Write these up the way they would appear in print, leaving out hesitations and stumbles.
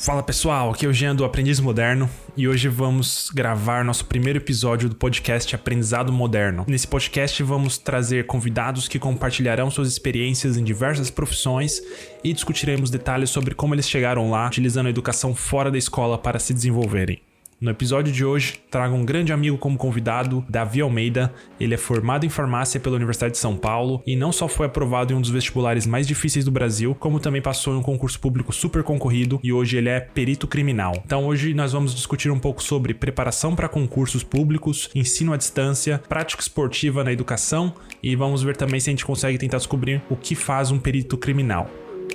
Fala pessoal, aqui é o Jean do Aprendiz Moderno e hoje vamos gravar nosso primeiro episódio do podcast Aprendizado Moderno. Nesse podcast vamos trazer convidados que compartilharão suas experiências em diversas profissões e discutiremos detalhes sobre como eles chegaram lá, utilizando a educação fora da escola para se desenvolverem. No episódio de hoje, trago um grande amigo como convidado, Davi Almeida. Ele é formado em farmácia pela Universidade de São Paulo e não só foi aprovado em um dos vestibulares mais difíceis do Brasil, como também passou em um concurso público super concorrido e hoje ele é perito criminal. Então hoje nós vamos discutir um pouco sobre preparação para concursos públicos, ensino à distância, prática esportiva na educação e vamos ver também se a gente consegue tentar descobrir o que faz um perito criminal.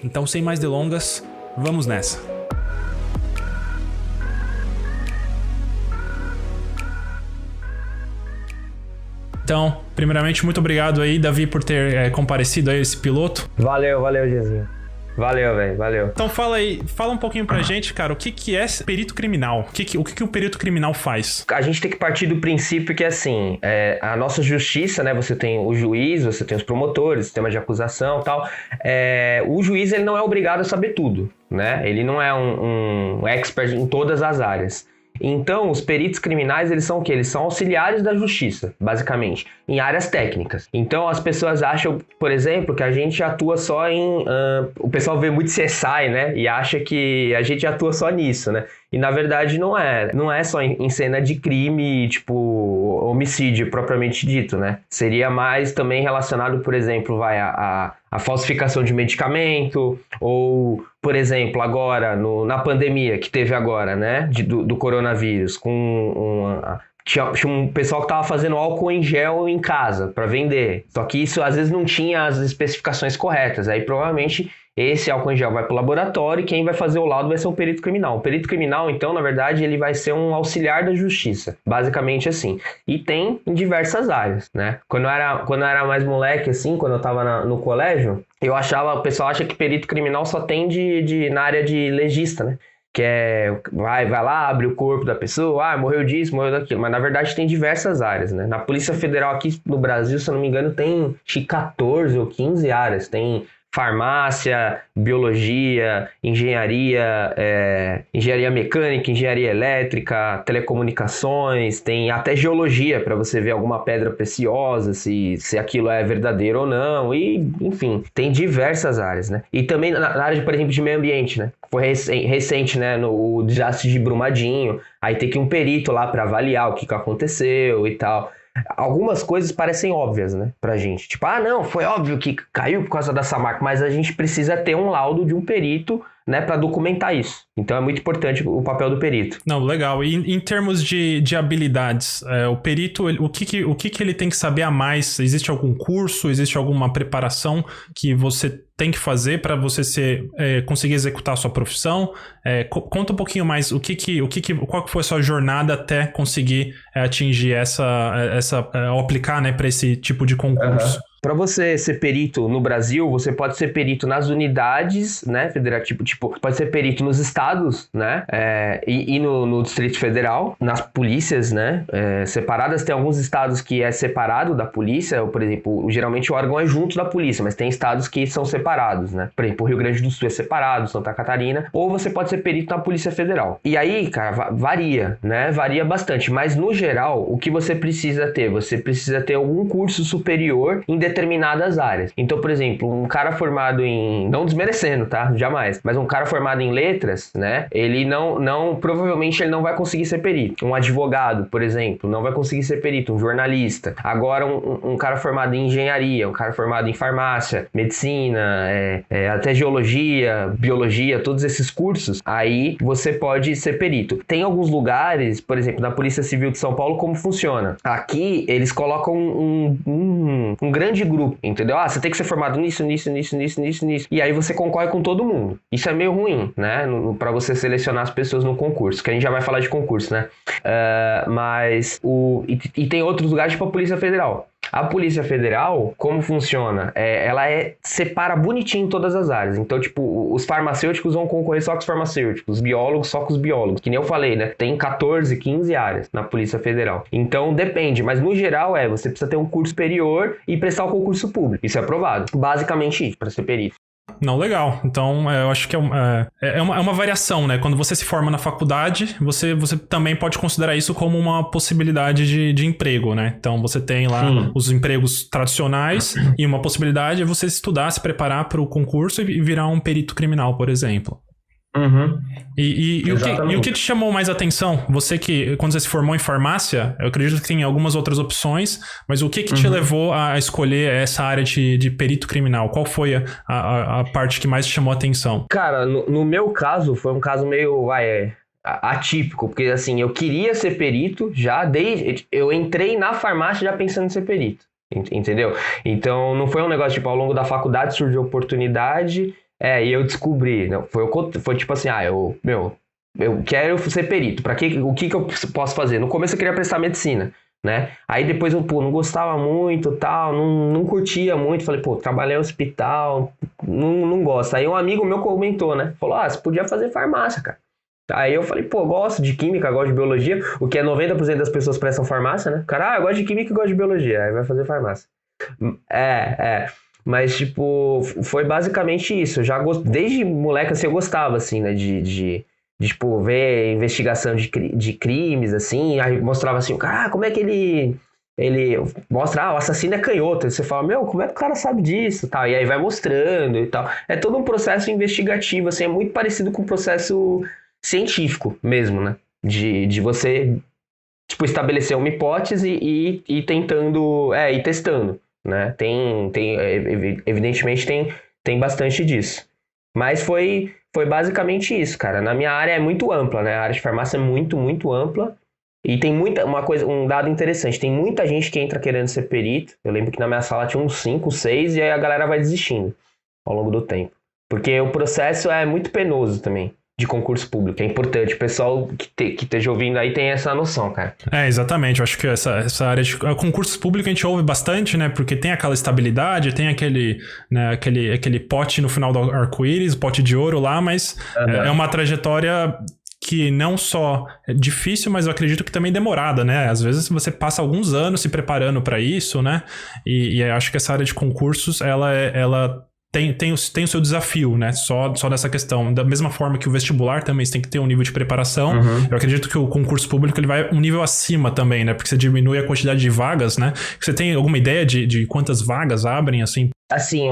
Então, sem mais delongas, vamos nessa! Então, primeiramente, muito obrigado aí, Davi, por ter comparecido aí esse piloto. Valeu, Jezinho. Valeu, velho, valeu. Então fala um pouquinho pra gente, cara, o que é perito criminal? O que o perito criminal faz? A gente tem que partir do princípio que, assim, a nossa justiça, né, você tem o juiz, você tem os promotores, sistema de acusação e tal, o juiz, ele não é obrigado a saber tudo, né? Ele não é um expert em todas as áreas. Então, os peritos criminais, eles são o quê? Eles são auxiliares da justiça, basicamente, em áreas técnicas. Então, as pessoas acham, por exemplo, que a gente atua só em... o pessoal vê muito CSI, né? E acha que a gente atua só nisso, né? E, na verdade, não é. Não é só em cena de crime, tipo, homicídio propriamente dito, né? Seria mais também relacionado, por exemplo, a falsificação de medicamento, ou, por exemplo, agora, na pandemia que teve agora, né, do coronavírus, tinha um pessoal que estava fazendo álcool em gel em casa para vender, só que isso às vezes não tinha as especificações corretas, aí provavelmente esse álcool em gel vai para o laboratório e quem vai fazer o laudo vai ser o perito criminal. O perito criminal, então, na verdade, ele vai ser um auxiliar da justiça, basicamente assim. E tem em diversas áreas, né? Quando eu era mais moleque, assim, quando eu estava no colégio, o pessoal acha que perito criminal só tem na área de legista, né? Que vai lá, abre o corpo da pessoa, morreu disso, morreu daquilo. Mas, na verdade, tem diversas áreas, né? Na Polícia Federal aqui no Brasil, se eu não me engano, tem 14 ou 15 áreas. Tem farmácia, biologia, engenharia mecânica, engenharia elétrica, telecomunicações, tem até geologia para você ver alguma pedra preciosa, se aquilo é verdadeiro ou não, e enfim, tem diversas áreas, né? E também na área, por exemplo, de meio ambiente, né? Foi recente, né, no desastre de Brumadinho, aí tem que ir um perito lá para avaliar o que aconteceu e tal. Algumas coisas parecem óbvias, né, pra gente. Tipo, não, foi óbvio que caiu por causa da Samarco, mas a gente precisa ter um laudo de um perito, né, para documentar isso. Então é muito importante o papel do perito. Não, legal. E em termos de habilidades, o perito, o que ele tem que saber a mais? Existe algum curso, existe alguma preparação que você tem que fazer para você conseguir executar a sua profissão? Conta um pouquinho mais qual que foi a sua jornada até conseguir atingir ou aplicar, né, para esse tipo de concurso. Uhum. Para você ser perito no Brasil, você pode ser perito nas unidades, né, federativas, tipo, pode ser perito nos estados, né, e no Distrito Federal, nas polícias, né, separadas. Tem alguns estados que é separado da polícia, ou, por exemplo, geralmente o órgão é junto da polícia, mas tem estados que são separados, né, por exemplo, o Rio Grande do Sul é separado, Santa Catarina, ou você pode ser perito na Polícia Federal. E aí, cara, varia, né, varia bastante, mas no geral, o que você precisa ter? Você precisa ter algum curso superior em determinadas áreas. Então, por exemplo, um cara formado não desmerecendo, tá? Jamais. Mas um cara formado em letras, né? Ele provavelmente ele não vai conseguir ser perito. Um advogado, por exemplo, não vai conseguir ser perito. Um jornalista. Agora, um cara formado em engenharia, um cara formado em farmácia, medicina, até geologia, biologia, todos esses cursos, aí você pode ser perito. Tem alguns lugares, por exemplo, na Polícia Civil de São Paulo, como funciona? Aqui, eles colocam um grande grupo, entendeu? Você tem que ser formado nisso. E aí você concorre com todo mundo. Isso é meio ruim, né? Pra você selecionar as pessoas no concurso, que a gente já vai falar de concurso, né? E tem outros lugares, tipo a Polícia Federal. A Polícia Federal, como funciona? Ela separa bonitinho todas as áreas. Então, tipo, os farmacêuticos vão concorrer só com os farmacêuticos, os biólogos só com os biólogos. Que nem eu falei, né? Tem 14, 15 áreas na Polícia Federal. Então, depende. Mas, no geral, você precisa ter um curso superior e prestar o concurso público. Isso é aprovado. Basicamente isso, para ser perito. Não, legal. Então, eu acho que é uma variação, né? Quando você se forma na faculdade, você também pode considerar isso como uma possibilidade de emprego, né? Então, você tem lá os empregos tradicionais e uma possibilidade é você estudar, se preparar para o concurso e virar um perito criminal, por exemplo. Uhum. E o que te chamou mais atenção? Você que, quando você se formou em farmácia, eu acredito que tem algumas outras opções, mas o que te levou a escolher essa área de perito criminal? Qual foi a parte que mais te chamou a atenção? Cara, no meu caso, foi um caso meio, atípico, porque assim, eu queria ser perito eu entrei na farmácia já pensando em ser perito, entendeu? Então, não foi um negócio, tipo, ao longo da faculdade surgiu oportunidade... e eu descobri, não, foi tipo assim, eu quero ser perito, o que eu posso fazer? No começo eu queria prestar medicina, né? Aí depois eu, não gostava muito, tal, não curtia muito, falei, trabalhei em hospital, não gosto. Aí um amigo meu comentou, né? Falou, você podia fazer farmácia, cara. Aí eu falei, gosto de química, gosto de biologia, o que é 90% das pessoas prestam farmácia, né? Cara, eu gosto de química e gosto de biologia, aí vai fazer farmácia. Mas, tipo, foi basicamente isso. Eu já desde moleque, assim, eu gostava, assim, né, de tipo, ver investigação de crimes, assim, aí mostrava assim, como é que ele mostra, o assassino é canhoto. Aí você fala, como é que o cara sabe disso, tal? E aí vai mostrando e tal. É todo um processo investigativo, assim, é muito parecido com o processo científico mesmo, né? De você, tipo, estabelecer uma hipótese e ir tentando, ir testando. Né? Evidentemente tem bastante disso. Mas foi basicamente isso, cara. Na minha área é muito ampla, né? A área de farmácia é muito, muito ampla. E tem um dado interessante. Tem muita gente que entra querendo ser perito. Eu lembro que na minha sala tinha uns 5, 6 e aí a galera vai desistindo ao longo do tempo. Porque o processo é muito penoso também. De concurso público. É importante. O pessoal que esteja ouvindo aí tem essa noção, cara. Exatamente. Eu acho que essa área de concurso público a gente ouve bastante, né? Porque tem aquela estabilidade, tem aquele pote no final do arco-íris, pote de ouro lá, mas é uma trajetória que não só é difícil, mas eu acredito que também demorada, né? Às vezes você passa alguns anos se preparando para isso, né? E eu acho que essa área de concursos, ela tem o seu desafio, né? Só nessa questão. Da mesma forma que o vestibular também você tem que ter um nível de preparação. Eu acredito que o concurso público ele vai um nível acima também, né? Porque você diminui a quantidade de vagas, né? Você tem alguma ideia de quantas vagas abrem, assim? Assim,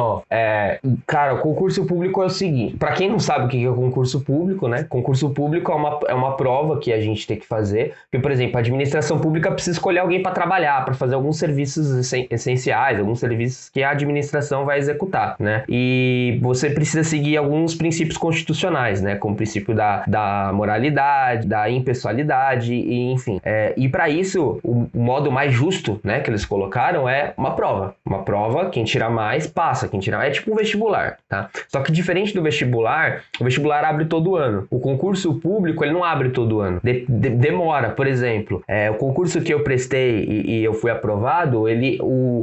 cara, o concurso público é o seguinte, pra quem não sabe o que é o concurso público, né? Concurso público é uma prova que a gente tem que fazer, porque, por exemplo, a administração pública precisa escolher alguém para trabalhar, para fazer alguns serviços essenciais, alguns serviços que a administração vai executar, né? E você precisa seguir alguns princípios constitucionais, né? Como o princípio da moralidade, da impessoalidade, e enfim. E para isso, o modo mais justo, né, que eles colocaram é uma prova. Uma prova, quem tira mais, passa, quem tirar é tipo um vestibular, tá? Só que diferente do vestibular, o vestibular abre todo ano. O concurso público, ele não abre todo ano. Demora, por exemplo, o concurso que eu prestei e eu fui aprovado,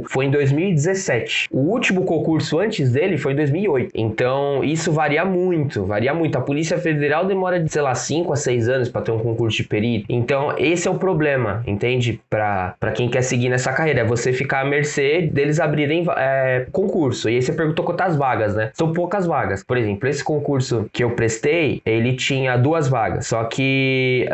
foi em 2017. O último concurso antes dele foi em 2008. Então, isso varia muito. A Polícia Federal demora de, 5 a 6 anos para ter um concurso de perito. Então, esse é o problema, entende? Para quem quer seguir nessa carreira, é você ficar à mercê deles abrirem concurso. E aí você perguntou quantas vagas, né? São poucas vagas. Por exemplo, esse concurso que eu prestei, ele tinha 2 vagas. Só que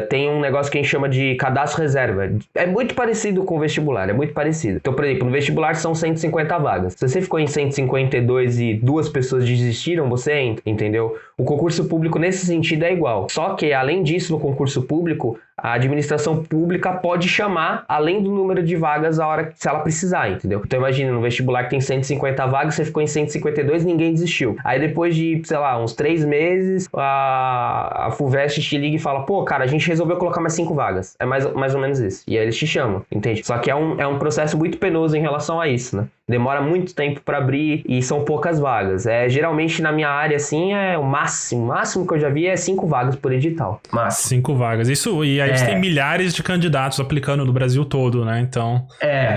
tem um negócio que a gente chama de cadastro reserva. É muito parecido com o vestibular, é muito parecido. Então, por exemplo, no vestibular são 150 vagas. Se você ficou em 152 e 2 pessoas desistiram, você entra, entendeu? O concurso público, nesse sentido, é igual. Só que, além disso, no concurso público, a administração pública pode chamar, além do número de vagas, se ela precisar, entendeu? Então, imagina, no vestibular que tem 150 vagas, você ficou em 152 e ninguém desistiu. Aí, depois de, uns 3 meses, a FUVEST te liga e fala, cara, a gente resolveu colocar mais 5 vagas. É mais ou menos isso. E aí eles te chamam, entende? Só que é um processo muito penoso em relação a isso, né? Demora muito tempo para abrir e são poucas vagas. Geralmente, na minha área, assim, o máximo que eu já vi é 5 vagas por edital. 5 vagas. Isso, e aí tem milhares de candidatos aplicando no Brasil todo, né? Então,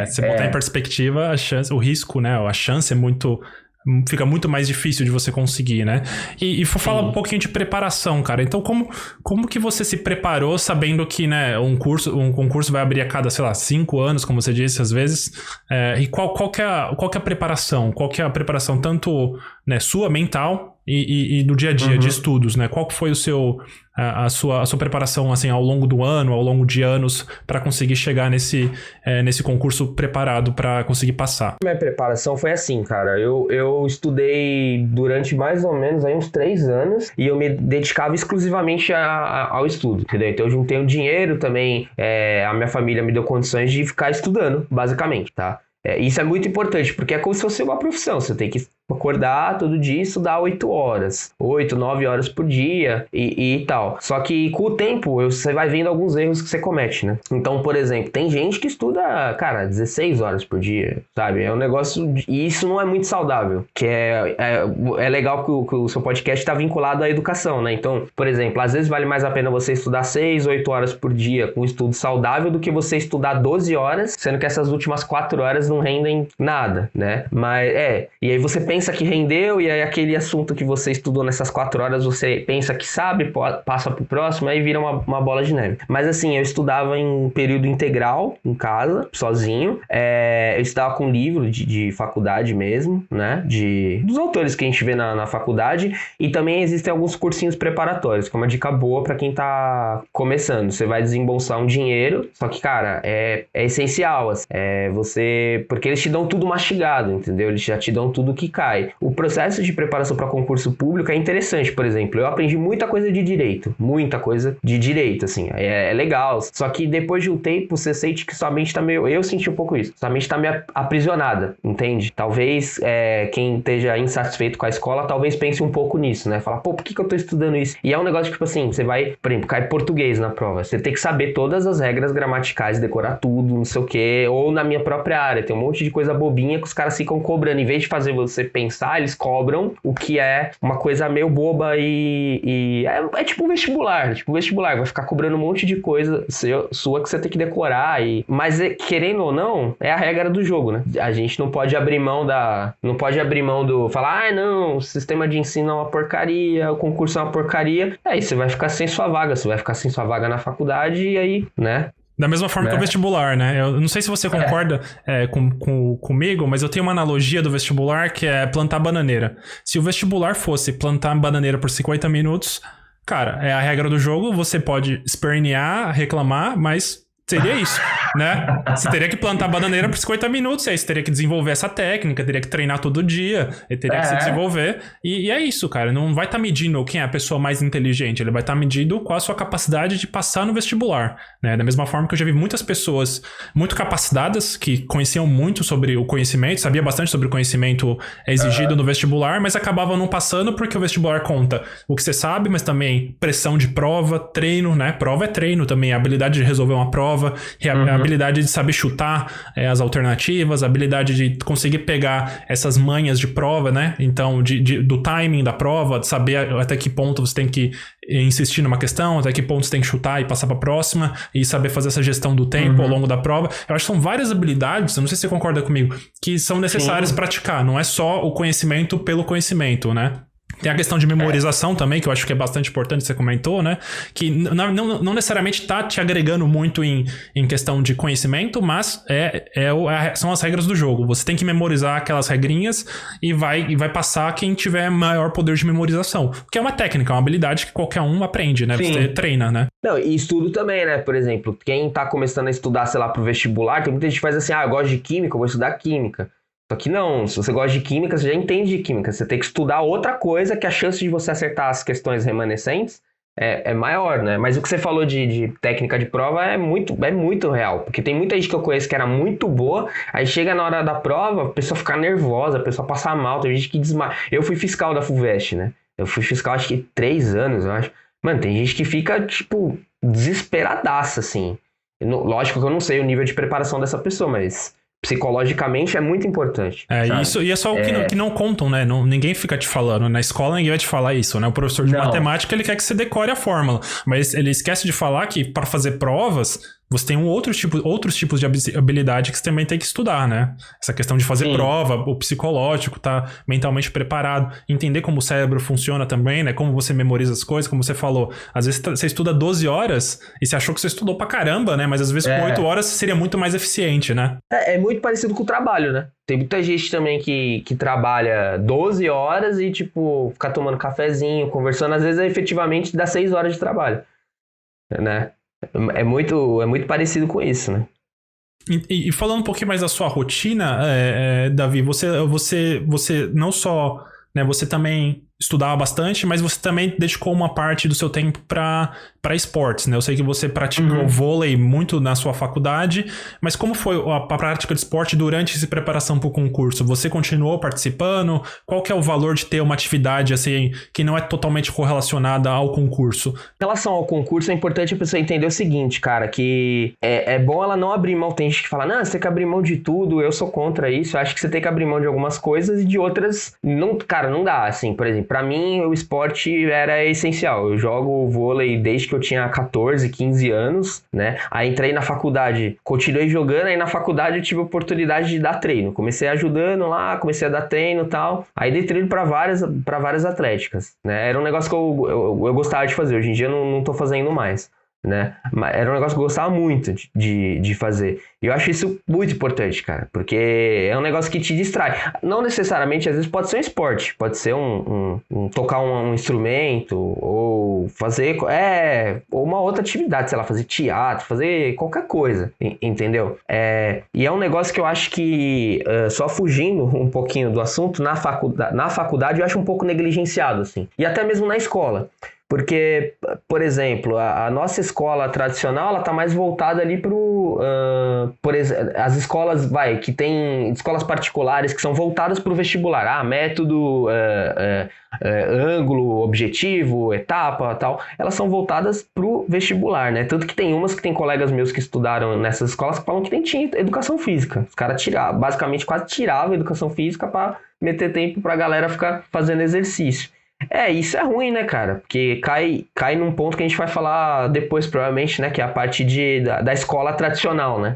se botar em perspectiva, o risco, né? A chance é muito fica muito mais difícil de você conseguir, né? E fala um pouquinho de preparação, cara. Então, como que você se preparou sabendo que, né, um concurso vai abrir a cada, sei lá, 5 anos, como você disse, às vezes, e qual que é a preparação? Qual que é a preparação tanto, né, sua, mental e do dia a dia de estudos, né? Qual que foi a sua preparação, assim, ao longo do ano, ao longo de anos, para conseguir chegar nesse concurso preparado para conseguir passar? Minha preparação foi assim, cara. Eu estudei durante mais ou menos aí uns 3 anos e eu me dedicava exclusivamente ao estudo, entendeu? Então eu juntei um dinheiro também, a minha família me deu condições de ficar estudando, basicamente, tá? Isso é muito importante, porque é como se fosse uma profissão. Você tem que acordar todo dia e estudar 8 horas, 8, 9 horas por dia e tal. Só que com o tempo, você vai vendo alguns erros que você comete, né? Então, por exemplo, tem gente que estuda, cara, 16 horas por dia, sabe? É um negócio... E isso não é muito saudável, que é legal que o seu podcast está vinculado à educação, né? Então, por exemplo, às vezes vale mais a pena você estudar 6, 8 horas por dia com estudo saudável do que você estudar 12 horas, sendo que essas últimas 4 horas não rendem nada, né? Mas, e aí você pensa que rendeu, e aí aquele assunto que você estudou nessas 4 horas, você pensa que sabe, passa pro próximo, aí vira uma bola de neve. Mas assim, eu estudava em período integral, em casa, sozinho. Eu estudava com livro de faculdade mesmo, né? Dos autores que a gente vê na faculdade, e também existem alguns cursinhos preparatórios, que é uma dica boa para quem tá começando. Você vai desembolsar um dinheiro, só que, cara, é essencial, assim, porque eles te dão tudo mastigado, entendeu? Eles já te dão tudo que cai. O processo de preparação para concurso público é interessante. Por exemplo, eu aprendi muita coisa de direito, assim, é legal. Só que depois de um tempo, você sente que sua mente tá meio... Eu senti um pouco isso. Sua mente tá meio aprisionada, entende? Talvez quem esteja insatisfeito com a escola, talvez pense um pouco nisso, né? Fala, por que eu tô estudando isso? E é um negócio que, tipo assim, você vai, por exemplo, cai português na prova. Você tem que saber todas as regras gramaticais, decorar tudo, não sei o quê. Ou na minha própria área, tem um monte de coisa bobinha que os caras ficam cobrando. Em vez de fazer você pensar, eles cobram, o que é uma coisa meio boba e é tipo um vestibular. Tipo um vestibular, vai ficar cobrando um monte de coisa sua que você tem que decorar. Mas querendo ou não, é a regra do jogo, né? A gente não pode abrir mão do... Falar, não, o sistema de ensino é uma porcaria, o concurso é uma porcaria. Aí você vai ficar sem sua vaga, na faculdade e aí, né? Da mesma forma que o vestibular, né? Eu não sei se você concorda comigo, mas eu tenho uma analogia do vestibular que é plantar bananeira. Se o vestibular fosse plantar bananeira por 50 minutos, cara, é a regra do jogo, você pode espernear, reclamar, mas seria isso, né? Você teria que plantar bananeira por 50 minutos, e aí você teria que desenvolver essa técnica, teria que treinar todo dia, ele teria que se desenvolver, e é isso, cara. Não vai estar medindo quem é a pessoa mais inteligente, ele vai estar medindo qual a sua capacidade de passar no vestibular, né? Da mesma forma que eu já vi muitas pessoas muito capacitadas, que conheciam muito sobre o conhecimento, sabia bastante sobre o conhecimento exigido no vestibular, mas acabavam não passando porque o vestibular conta o que você sabe, mas também pressão de prova, treino, né? Prova é treino também, a habilidade de resolver uma prova, a habilidade de saber chutar as alternativas, a habilidade de conseguir pegar essas manhas de prova, né? Então, do timing da prova, de saber até que ponto você tem que insistir numa questão, até que ponto você tem que chutar e passar para a próxima, e saber fazer essa gestão do tempo ao longo da prova. Eu acho que são várias habilidades, eu não sei se você concorda comigo, que são necessárias praticar, não é só o conhecimento pelo conhecimento, né? Tem a questão de memorização também, que eu acho que é bastante importante, você comentou, né? Que não necessariamente tá te agregando muito em questão de conhecimento, mas são as regras do jogo. Você tem que memorizar aquelas regrinhas e vai passar quem tiver maior poder de memorização. Que é uma técnica, uma habilidade que qualquer um aprende, né? Você treina, né? Não, e estudo também, né? Por exemplo, quem tá começando a estudar, sei lá, pro vestibular, tem muita gente que faz assim, eu gosto de química, eu vou estudar química. Só que não, se você gosta de química, você já entende de química. Você tem que estudar outra coisa que a chance de você acertar as questões remanescentes é maior, né? Mas o que você falou de técnica de prova é muito real. Porque tem muita gente que eu conheço que era muito boa, aí chega na hora da prova, a pessoa fica nervosa, a pessoa passa mal, tem gente que desmaia. Eu fui fiscal da FUVEST, né? Eu fui fiscal acho que 3 anos, eu acho. Mano, tem gente que fica, tipo, desesperadaça, assim. Lógico que eu não sei o nível de preparação dessa pessoa, mas... psicologicamente é muito importante. Isso, e é só o que não contam, né? Ninguém fica te falando. Na escola ninguém vai te falar isso, né? O professor de matemática, ele quer que você decore a fórmula. Mas ele esquece de falar que para fazer provas, você tem outros tipos de habilidade que você também tem que estudar, né? Essa questão de fazer prova, o psicológico, tá mentalmente preparado, entender como o cérebro funciona também, né? Como você memoriza as coisas, como você falou. Às vezes você estuda 12 horas e você achou que você estudou pra caramba, né? Mas às vezes com 8 horas seria muito mais eficiente, né? É muito parecido com o trabalho, né? Tem muita gente também que trabalha 12 horas e, tipo, fica tomando cafezinho, conversando. Às vezes, efetivamente, dá 6 horas de trabalho, né? É muito parecido com isso, né? E falando um pouquinho mais da sua rotina, Davi, você não só, né, você também estudava bastante, mas você também dedicou uma parte do seu tempo para esportes, né? Eu sei que você praticou vôlei muito na sua faculdade, mas como foi a prática de esporte durante essa preparação para o concurso? Você continuou participando? Qual que é o valor de ter uma atividade assim que não é totalmente correlacionada ao concurso? Em relação ao concurso, é importante a pessoa entender o seguinte, cara, que é bom ela não abrir mão. Tem gente que fala, não, você tem que abrir mão de tudo, eu sou contra isso. Eu acho que você tem que abrir mão de algumas coisas e de outras, não, cara, não dá, assim, por exemplo, pra mim o esporte era essencial. Eu jogo vôlei desde que eu tinha 14, 15 anos, né? Aí entrei na faculdade, continuei jogando, aí na faculdade eu tive a oportunidade de dar treino. Comecei ajudando lá, comecei a dar treino e tal. Aí dei treino pra várias atléticas, né? Era um negócio que eu gostava de fazer. Hoje em dia eu não tô fazendo mais, né? Mas era um negócio que eu gostava muito de fazer. E eu acho isso muito importante, cara, porque é um negócio que te distrai. Não necessariamente, às vezes pode ser um esporte, pode ser tocar um instrumento, ou fazer ou uma outra atividade, sei lá, fazer teatro, fazer qualquer coisa, entendeu? E é um negócio que eu acho que, só fugindo um pouquinho do assunto, na faculdade eu acho um pouco negligenciado, assim, e até mesmo na escola. Porque, por exemplo, a nossa escola tradicional, ela tá mais voltada ali por exemplo, as escolas, que tem escolas particulares que são voltadas pro vestibular. Método, ângulo, objetivo, etapa, tal. Elas são voltadas pro vestibular, né? Tanto que tem umas que tem colegas meus que estudaram nessas escolas que falam que nem tinha educação física. Os caras basicamente quase tiravam a educação física para meter tempo pra galera ficar fazendo exercício. Isso é ruim, né, cara? Porque cai num ponto que a gente vai falar depois, provavelmente, né? Que é a parte da escola tradicional, né?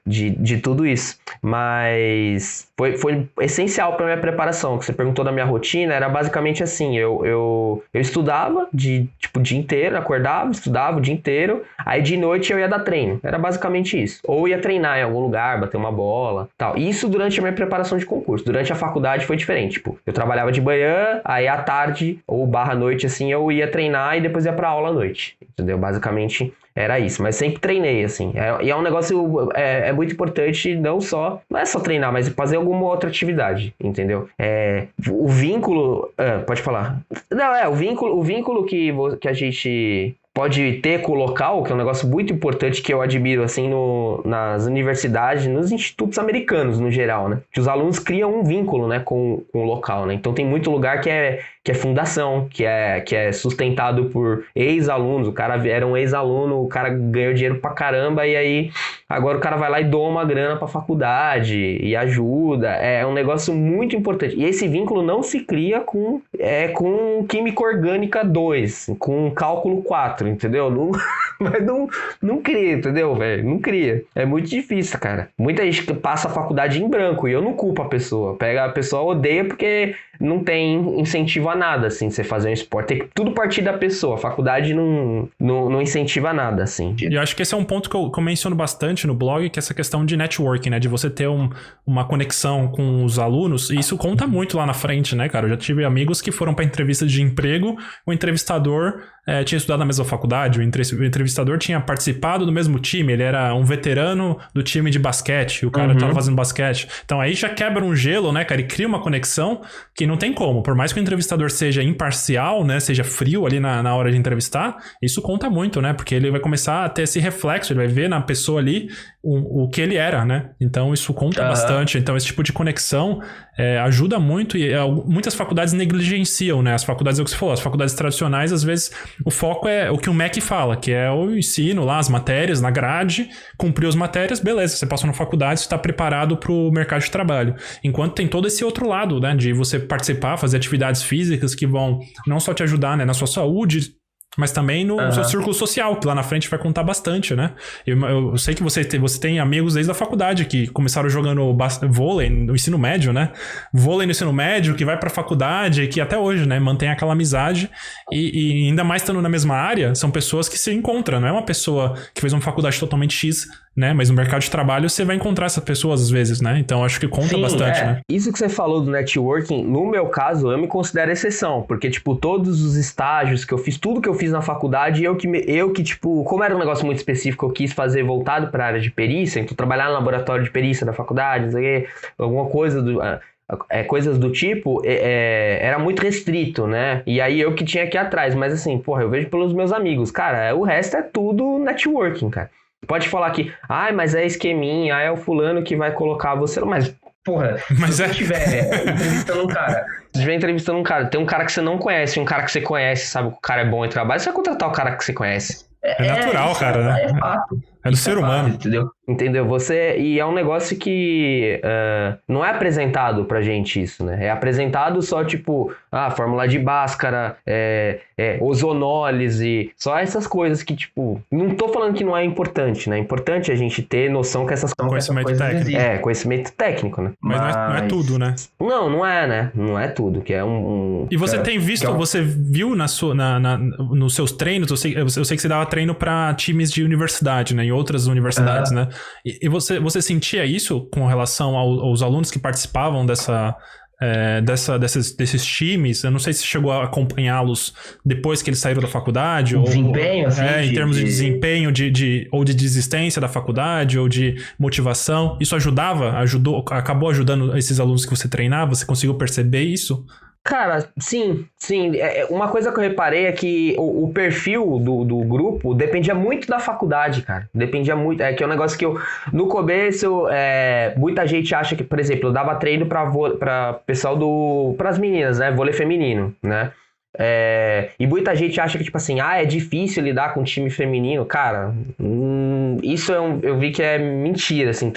De tudo isso. Mas foi essencial para minha preparação. O que você perguntou da minha rotina era basicamente assim. Eu estudava o dia inteiro, acordava, estudava o dia inteiro. Aí de noite eu ia dar treino. Era basicamente isso. Ou ia treinar em algum lugar, bater uma bola, tal. Isso durante a minha preparação de concurso. Durante a faculdade foi diferente. Tipo, eu trabalhava de manhã, aí à tarde ou /noite, assim, eu ia treinar e depois ia pra aula à noite, entendeu? Basicamente era isso, mas sempre treinei, assim. E é um negócio, muito importante, não é só treinar, mas fazer alguma outra atividade, entendeu? O vínculo... pode falar. Não, o vínculo que a gente pode ter com o local, que é um negócio muito importante que eu admiro, assim, nas universidades, nos institutos americanos, no geral, né? Que os alunos criam um vínculo, né, com o local, né? Então tem muito lugar que é fundação, que é sustentado por ex-alunos. O cara era um ex-aluno, o cara ganhou dinheiro pra caramba, e aí agora o cara vai lá e doa uma grana pra faculdade e ajuda. É um negócio muito importante. E esse vínculo não se cria com Química Orgânica 2, com Cálculo 4, entendeu? Mas não cria, entendeu, velho? Não cria. É muito difícil, cara. Muita gente passa a faculdade em branco e eu não culpo a pessoa. A pessoa odeia porque não tem incentivo a nada, assim, você fazer um esporte. Tem que tudo partir da pessoa. A faculdade não incentiva nada, assim. E eu acho que esse é um ponto que eu menciono bastante no blog, que é essa questão de networking, né? De você ter uma conexão com os alunos. E isso conta muito lá na frente, né, cara? Eu já tive amigos que foram para entrevista de emprego, o entrevistador tinha estudado na mesma faculdade, o entrevistador tinha participado do mesmo time, ele era um veterano do time de basquete, o cara tava fazendo basquete. Então aí já quebra um gelo, né, cara? E cria uma conexão que não tem como. Por mais que o entrevistador seja imparcial, né, seja frio ali na hora de entrevistar, isso conta muito, né? Porque ele vai começar a ter esse reflexo, ele vai ver na pessoa ali o que ele era, né? Então isso conta bastante. Então esse tipo de conexão ajuda muito e muitas faculdades negligenciam, né? As faculdades, é o que você falou, as faculdades tradicionais, às vezes, o foco é o que o MEC fala, que é o ensino lá, as matérias, na grade, cumpriu as matérias, beleza, você passou na faculdade, você está preparado para o mercado de trabalho. Enquanto tem todo esse outro lado, né? De você participar, fazer atividades físicas que vão não só te ajudar, né, na sua saúde Mas também no seu círculo social, que lá na frente vai contar bastante, né? Eu sei que você tem amigos desde a faculdade que começaram jogando vôlei no ensino médio, né? Vôlei no ensino médio, que vai pra faculdade, que até hoje, né? Mantém aquela amizade. E ainda mais estando na mesma área, são pessoas que se encontram. Não é uma pessoa que fez uma faculdade totalmente X, né? Mas no mercado de trabalho você vai encontrar essas pessoas às vezes, né? Então acho que conta bastante, né? Isso que você falou do networking, no meu caso, eu me considero exceção, porque, tipo, todos os estágios que eu fiz, tudo que eu fiz na faculdade, eu que tipo, como era um negócio muito específico, eu quis fazer voltado para a área de perícia, então trabalhar no laboratório de perícia da faculdade, não sei o quê, alguma coisa coisas do tipo, era muito restrito, né? E aí eu que tinha que ir atrás, mas assim, porra, eu vejo pelos meus amigos, cara, o resto é tudo networking, cara. Pode falar que, mas é esqueminha, é o fulano que vai colocar você, mas, porra, se você estiver entrevistando um cara, tem um cara que você não conhece, um cara que você conhece, sabe que o cara é bom em trabalho, você vai contratar o cara que você conhece. É natural, cara, né? É fato. É do ser humano. Entendeu? E é um negócio que não é apresentado pra gente isso, né? É apresentado só, tipo, fórmula de Bhaskara, ozonólise, só essas coisas que, tipo... Não tô falando que não é importante, né? É importante a gente ter noção que essas coisas existem. Conhecimento técnico, né? Mas não é tudo, né? Não é, né? Não é tudo, que é um... E você tem visto, você viu nos seus treinos, eu sei que você dava treino pra times de universidade, né? Em outras universidades, né? E você sentia isso com relação aos alunos que participavam desses times? Eu não sei se chegou a acompanhá-los depois que eles saíram da faculdade. Desempenho, assim? Em termos de desempenho, ou de desistência da faculdade, ou de motivação. Isso acabou ajudando esses alunos que você treinava? Você conseguiu perceber isso? Cara, sim. Uma coisa que eu reparei é que o perfil do grupo dependia muito da faculdade, cara. Dependia muito. É que é um negócio que no começo, muita gente acha que, por exemplo, eu dava treino pra pessoal pras meninas, né? Vôlei feminino, né? E muita gente acha que, tipo assim, é difícil lidar com time feminino. Cara, isso eu vi que é mentira, assim.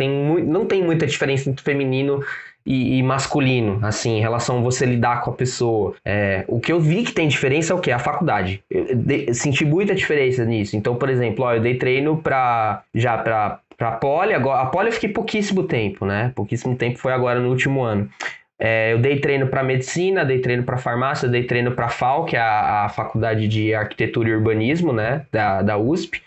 Não tem muita diferença entre feminino e masculino, assim, em relação a você lidar com a pessoa. O que eu vi que tem diferença é o quê? A faculdade. Eu senti muita diferença nisso. Então, por exemplo, eu dei treino pra poli. Agora, a poli eu fiquei pouquíssimo tempo, né? Pouquíssimo tempo foi agora no último ano. Eu dei treino para medicina, dei treino para farmácia, dei treino para FAU, que é a Faculdade de Arquitetura e Urbanismo, né? Da USP.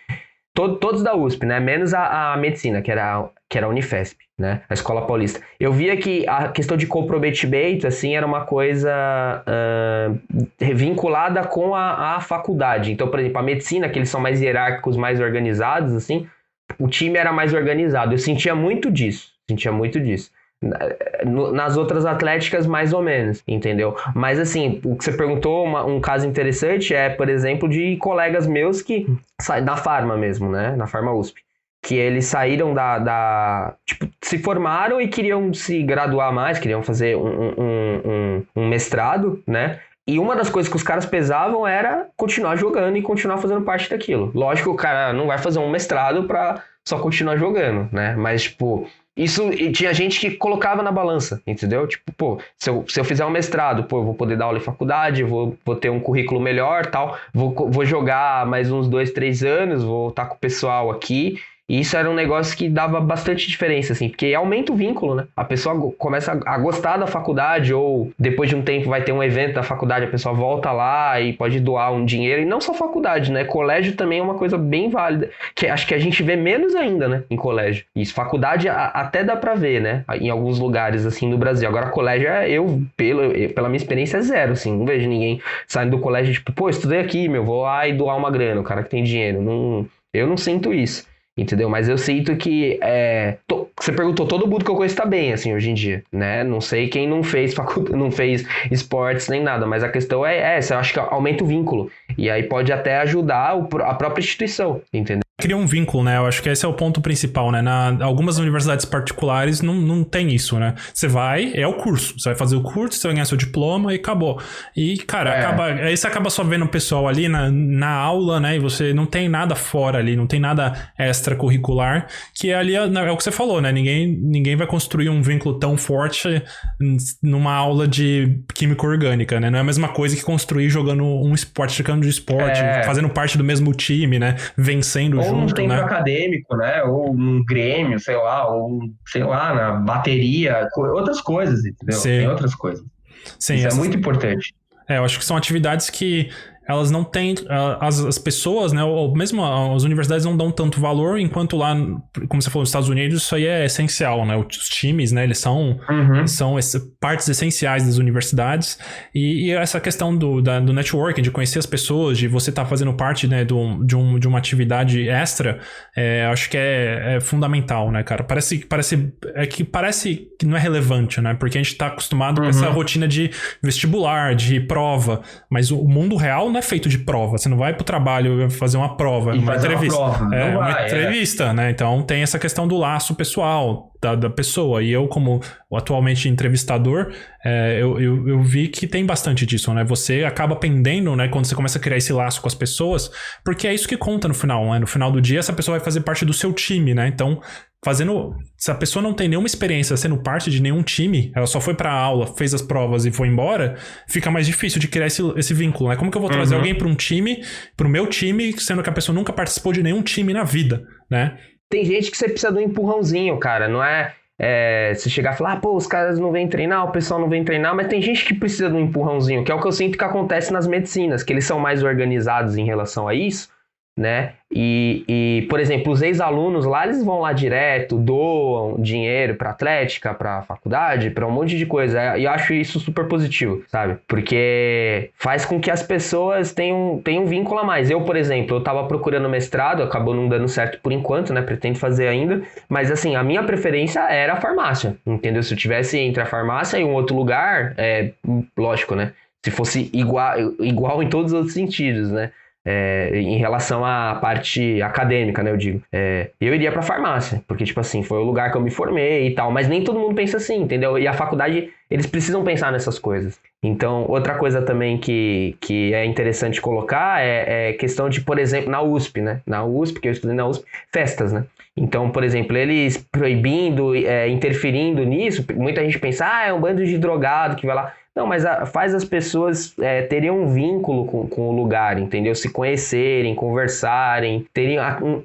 Todos da USP, né? Menos a medicina, que era a Unifesp, né? A Escola Paulista. Eu via que a questão de comprometimento, assim, era uma coisa vinculada com a faculdade. Então, por exemplo, a medicina, que eles são mais hierárquicos, mais organizados, assim, o time era mais organizado. Eu sentia muito disso. Nas outras atléticas, mais ou menos, entendeu? Mas assim, o que você perguntou, um caso interessante por exemplo, de colegas meus que saem da Pharma mesmo, né? Na Pharma USP. Que eles saíram tipo, se formaram e queriam se graduar mais, queriam fazer um mestrado, né? E uma das coisas que os caras pesavam era continuar jogando e continuar fazendo parte daquilo. Lógico que o cara não vai fazer um mestrado pra só continuar jogando, né? Mas, tipo... Isso, tinha gente que colocava na balança, entendeu? Tipo, se eu fizer um mestrado, eu vou poder dar aula em faculdade, vou ter um currículo melhor, tal, vou jogar mais uns 2, 3 anos, vou estar com o pessoal aqui. E isso era um negócio que dava bastante diferença, assim, porque aumenta o vínculo, né? A pessoa começa a gostar da faculdade, ou depois de um tempo vai ter um evento da faculdade, a pessoa volta lá e pode doar um dinheiro. E não só faculdade, né? Colégio também é uma coisa bem válida, que acho que a gente vê menos ainda, né? Em colégio. Isso, faculdade até dá pra ver, né? Em alguns lugares, assim, no Brasil. Agora, colégio, pela minha experiência, é zero, assim. Não vejo ninguém saindo do colégio, tipo, estudei aqui, vou lá e doar uma grana, o cara que tem dinheiro. Eu não sinto isso. Entendeu? Mas eu sinto que você perguntou, todo mundo que eu conheço tá bem, assim, hoje em dia, né? Não sei quem não fez não fez esportes nem nada, mas a questão é essa, eu acho que aumenta o vínculo. E aí pode até ajudar a própria instituição, entendeu? Cria um vínculo, né? Eu acho que esse é o ponto principal, né? Algumas universidades particulares não tem isso, né? Você vai, é o curso. Você vai fazer o curso, você vai ganhar seu diploma e acabou. E, cara, aí você acaba só vendo o pessoal ali na aula, né? E você não tem nada fora ali, não tem nada extracurricular, que ali é o que você falou, né? Ninguém vai construir um vínculo tão forte numa aula de química orgânica, né? Não é a mesma coisa que construir jogando um esporte, trocando de esporte, fazendo parte do mesmo time, né? Vencendo ou junto, um tempo né? acadêmico, né? Ou um grêmio, sei lá, na bateria, outras coisas, entendeu? Sim. Tem outras coisas. Sim, isso é muito importante. Eu acho que são atividades que elas não têm, as pessoas, né, ou mesmo as universidades não dão tanto valor, enquanto lá, como você falou, nos Estados Unidos, isso aí é essencial, né, os times, né, eles são partes essenciais das universidades, e essa questão do networking, de conhecer as pessoas, de você estar fazendo parte, né, de uma atividade extra, acho que é fundamental, né, cara, parece que não é relevante, né, porque a gente tá acostumado com essa rotina de vestibular, de prova, mas o mundo real não é feito de prova. Você não vai pro trabalho fazer uma prova, uma entrevista. Uma entrevista, né? Então tem essa questão do laço pessoal da pessoa. E eu, como atualmente entrevistador, eu vi que tem bastante disso, né? Você acaba aprendendo, né? Quando você começa a criar esse laço com as pessoas, porque é isso que conta no final, né? No final do dia, essa pessoa vai fazer parte do seu time, né? Então, se a pessoa não tem nenhuma experiência sendo parte de nenhum time, ela só foi pra aula, fez as provas e foi embora, fica mais difícil de criar esse vínculo, né? Como que eu vou trazer alguém pra um time, pro meu time, sendo que a pessoa nunca participou de nenhum time na vida, né? Tem gente que você precisa de um empurrãozinho, cara, não é você chegar e falar, os caras não vêm treinar, o pessoal não vem treinar, mas tem gente que precisa de um empurrãozinho, que é o que eu sinto que acontece nas medicinas, que eles são mais organizados em relação a isso, né? E, por exemplo, os ex-alunos lá, eles vão lá direto, doam dinheiro pra atlética, pra faculdade, pra um monte de coisa. E eu acho isso super positivo, sabe? Porque faz com que as pessoas tenham um vínculo a mais. Eu, por exemplo, eu tava procurando mestrado, acabou não dando certo por enquanto, né? Pretendo fazer ainda. Mas, assim, a minha preferência era a farmácia, entendeu? Se eu tivesse entre a farmácia e um outro lugar, lógico, né? Se fosse igual em todos os outros sentidos, né? Em relação à parte acadêmica, né, eu digo. Eu iria pra farmácia, porque, tipo assim, foi o lugar que eu me formei e tal, mas nem todo mundo pensa assim, entendeu? E a faculdade, eles precisam pensar nessas coisas. Então, outra coisa também que é interessante colocar é questão de, por exemplo, na USP, né? Na USP, que eu estudei na USP, festas, né? Então, por exemplo, eles proibindo, interferindo nisso, muita gente pensa, é um bando de drogado que vai lá. Não, mas faz as pessoas terem um vínculo com o lugar, entendeu? Se conhecerem, conversarem,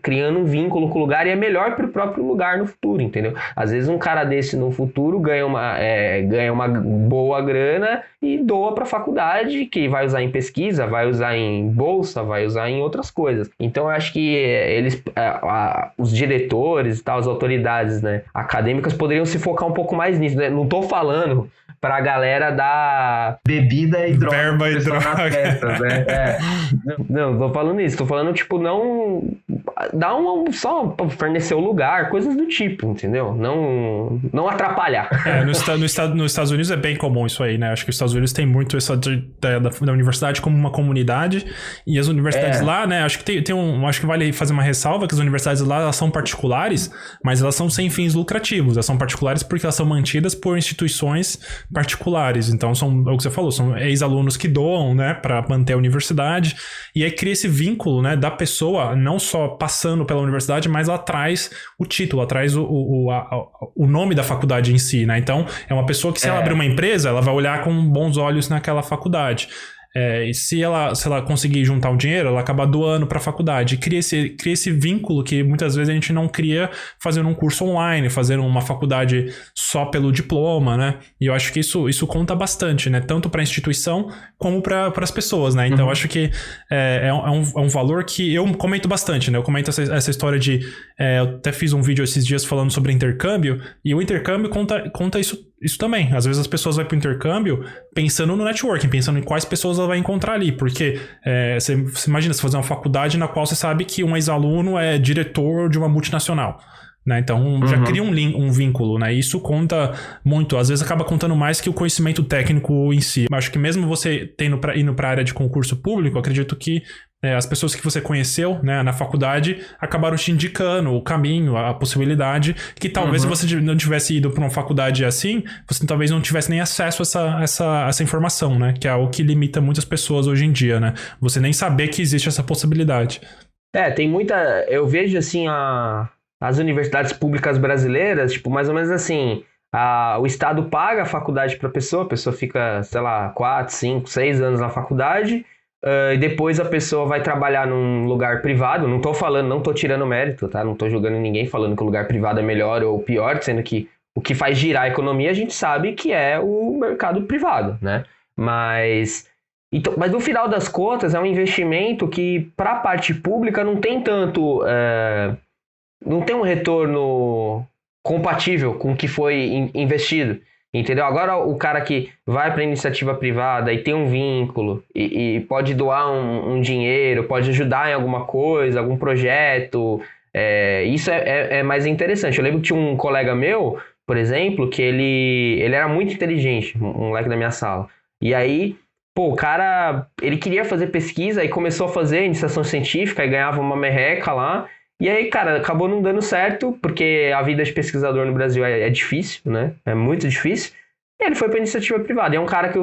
criando um vínculo com o lugar, e é melhor para o próprio lugar no futuro, entendeu? Às vezes um cara desse no futuro ganha uma boa grana e doa para a faculdade, que vai usar em pesquisa, vai usar em bolsa, vai usar em outras coisas. Então eu acho que os diretores e tal, as autoridades, né, acadêmicas poderiam se focar um pouco mais nisso, né? Não estou falando pra galera dar bebida e droga. Verba e droga. Nas festas, né? Não, tô falando isso. Tô falando, tipo, não... Dá só pra fornecer o lugar, coisas do tipo, entendeu? Não atrapalhar. Nos Estados Unidos é bem comum isso aí, né? Acho que os Estados Unidos tem muito essa da universidade como uma comunidade, e as universidades lá, né? Acho que acho que vale fazer uma ressalva que as universidades lá, elas são particulares, mas elas são sem fins lucrativos. Elas são particulares porque elas são mantidas por instituições particulares. Então, é o que você falou, são ex-alunos que doam, né, para manter a universidade, e aí cria esse vínculo, né, da pessoa não só passando pela universidade, mas ela traz o título, ela traz o nome da faculdade em si, né? Então, é uma pessoa que, se ela abrir uma empresa, ela vai olhar com bons olhos naquela faculdade. E se ela conseguir juntar um dinheiro, ela acaba doando para a faculdade. Cria esse vínculo que muitas vezes a gente não cria fazendo um curso online, fazendo uma faculdade só pelo diploma, né? E eu acho que isso conta bastante, né? Tanto para a instituição como para as pessoas, né? Então eu acho que é um valor que eu comento bastante, né? Eu comento essa história de... eu até fiz um vídeo esses dias falando sobre intercâmbio, e o intercâmbio conta isso também. Às vezes as pessoas vão pro intercâmbio pensando no networking, pensando em quais pessoas ela vai encontrar ali, porque você imagina, você fazer uma faculdade na qual você sabe que um ex-aluno é diretor de uma multinacional, né? Então já cria um vínculo, né? Isso conta muito, às vezes acaba contando mais que o conhecimento técnico em si. Mas acho que mesmo você indo para a área de concurso público, acredito que as pessoas que você conheceu, né, na faculdade acabaram te indicando o caminho, a possibilidade, que talvez se você não tivesse ido para uma faculdade assim, você talvez não tivesse nem acesso a essa informação, né, que é o que limita muitas pessoas hoje em dia, né, você nem saber que existe essa possibilidade. Tem muita... Eu vejo, assim, as universidades públicas brasileiras, tipo, mais ou menos assim, o Estado paga a faculdade para a pessoa fica, sei lá, 4, 5, 6 anos na faculdade, e depois a pessoa vai trabalhar num lugar privado. Não tô tirando mérito, tá? Não tô julgando ninguém falando que o lugar privado é melhor ou pior, sendo que o que faz girar a economia a gente sabe que é o mercado privado, né? Mas no final das contas é um investimento que para a parte pública não tem tanto... não tem um retorno compatível com o que foi investido, entendeu? Agora o cara que vai para a iniciativa privada e tem um vínculo e pode doar um dinheiro, pode ajudar em alguma coisa, algum projeto, isso é mais interessante. Eu lembro que tinha um colega meu, por exemplo, que ele era muito inteligente, um moleque da minha sala, e aí... Pô, o cara, ele queria fazer pesquisa e começou a fazer iniciação científica e ganhava uma merreca lá. E aí, cara, acabou não dando certo, porque a vida de pesquisador no Brasil é difícil, né? É muito difícil. E ele foi pra iniciativa privada. E é um cara que,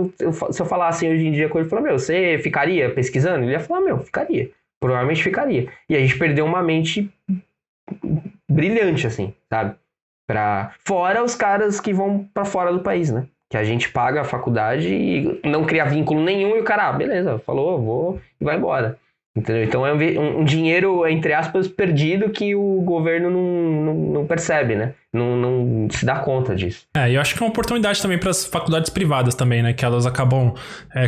se eu falar assim hoje em dia com ele, ele falou, você ficaria pesquisando? Ele ia falar, ficaria. Provavelmente ficaria. E a gente perdeu uma mente brilhante, assim, sabe? Fora os caras que vão pra fora do país, né? Que a gente paga a faculdade e não cria vínculo nenhum e o cara, beleza, falou, vou e vai embora. Entendeu? Então é um dinheiro, entre aspas, perdido que o governo não percebe, né? Não se dá conta disso. E eu acho que é uma oportunidade também para as faculdades privadas também, né? Que elas acabam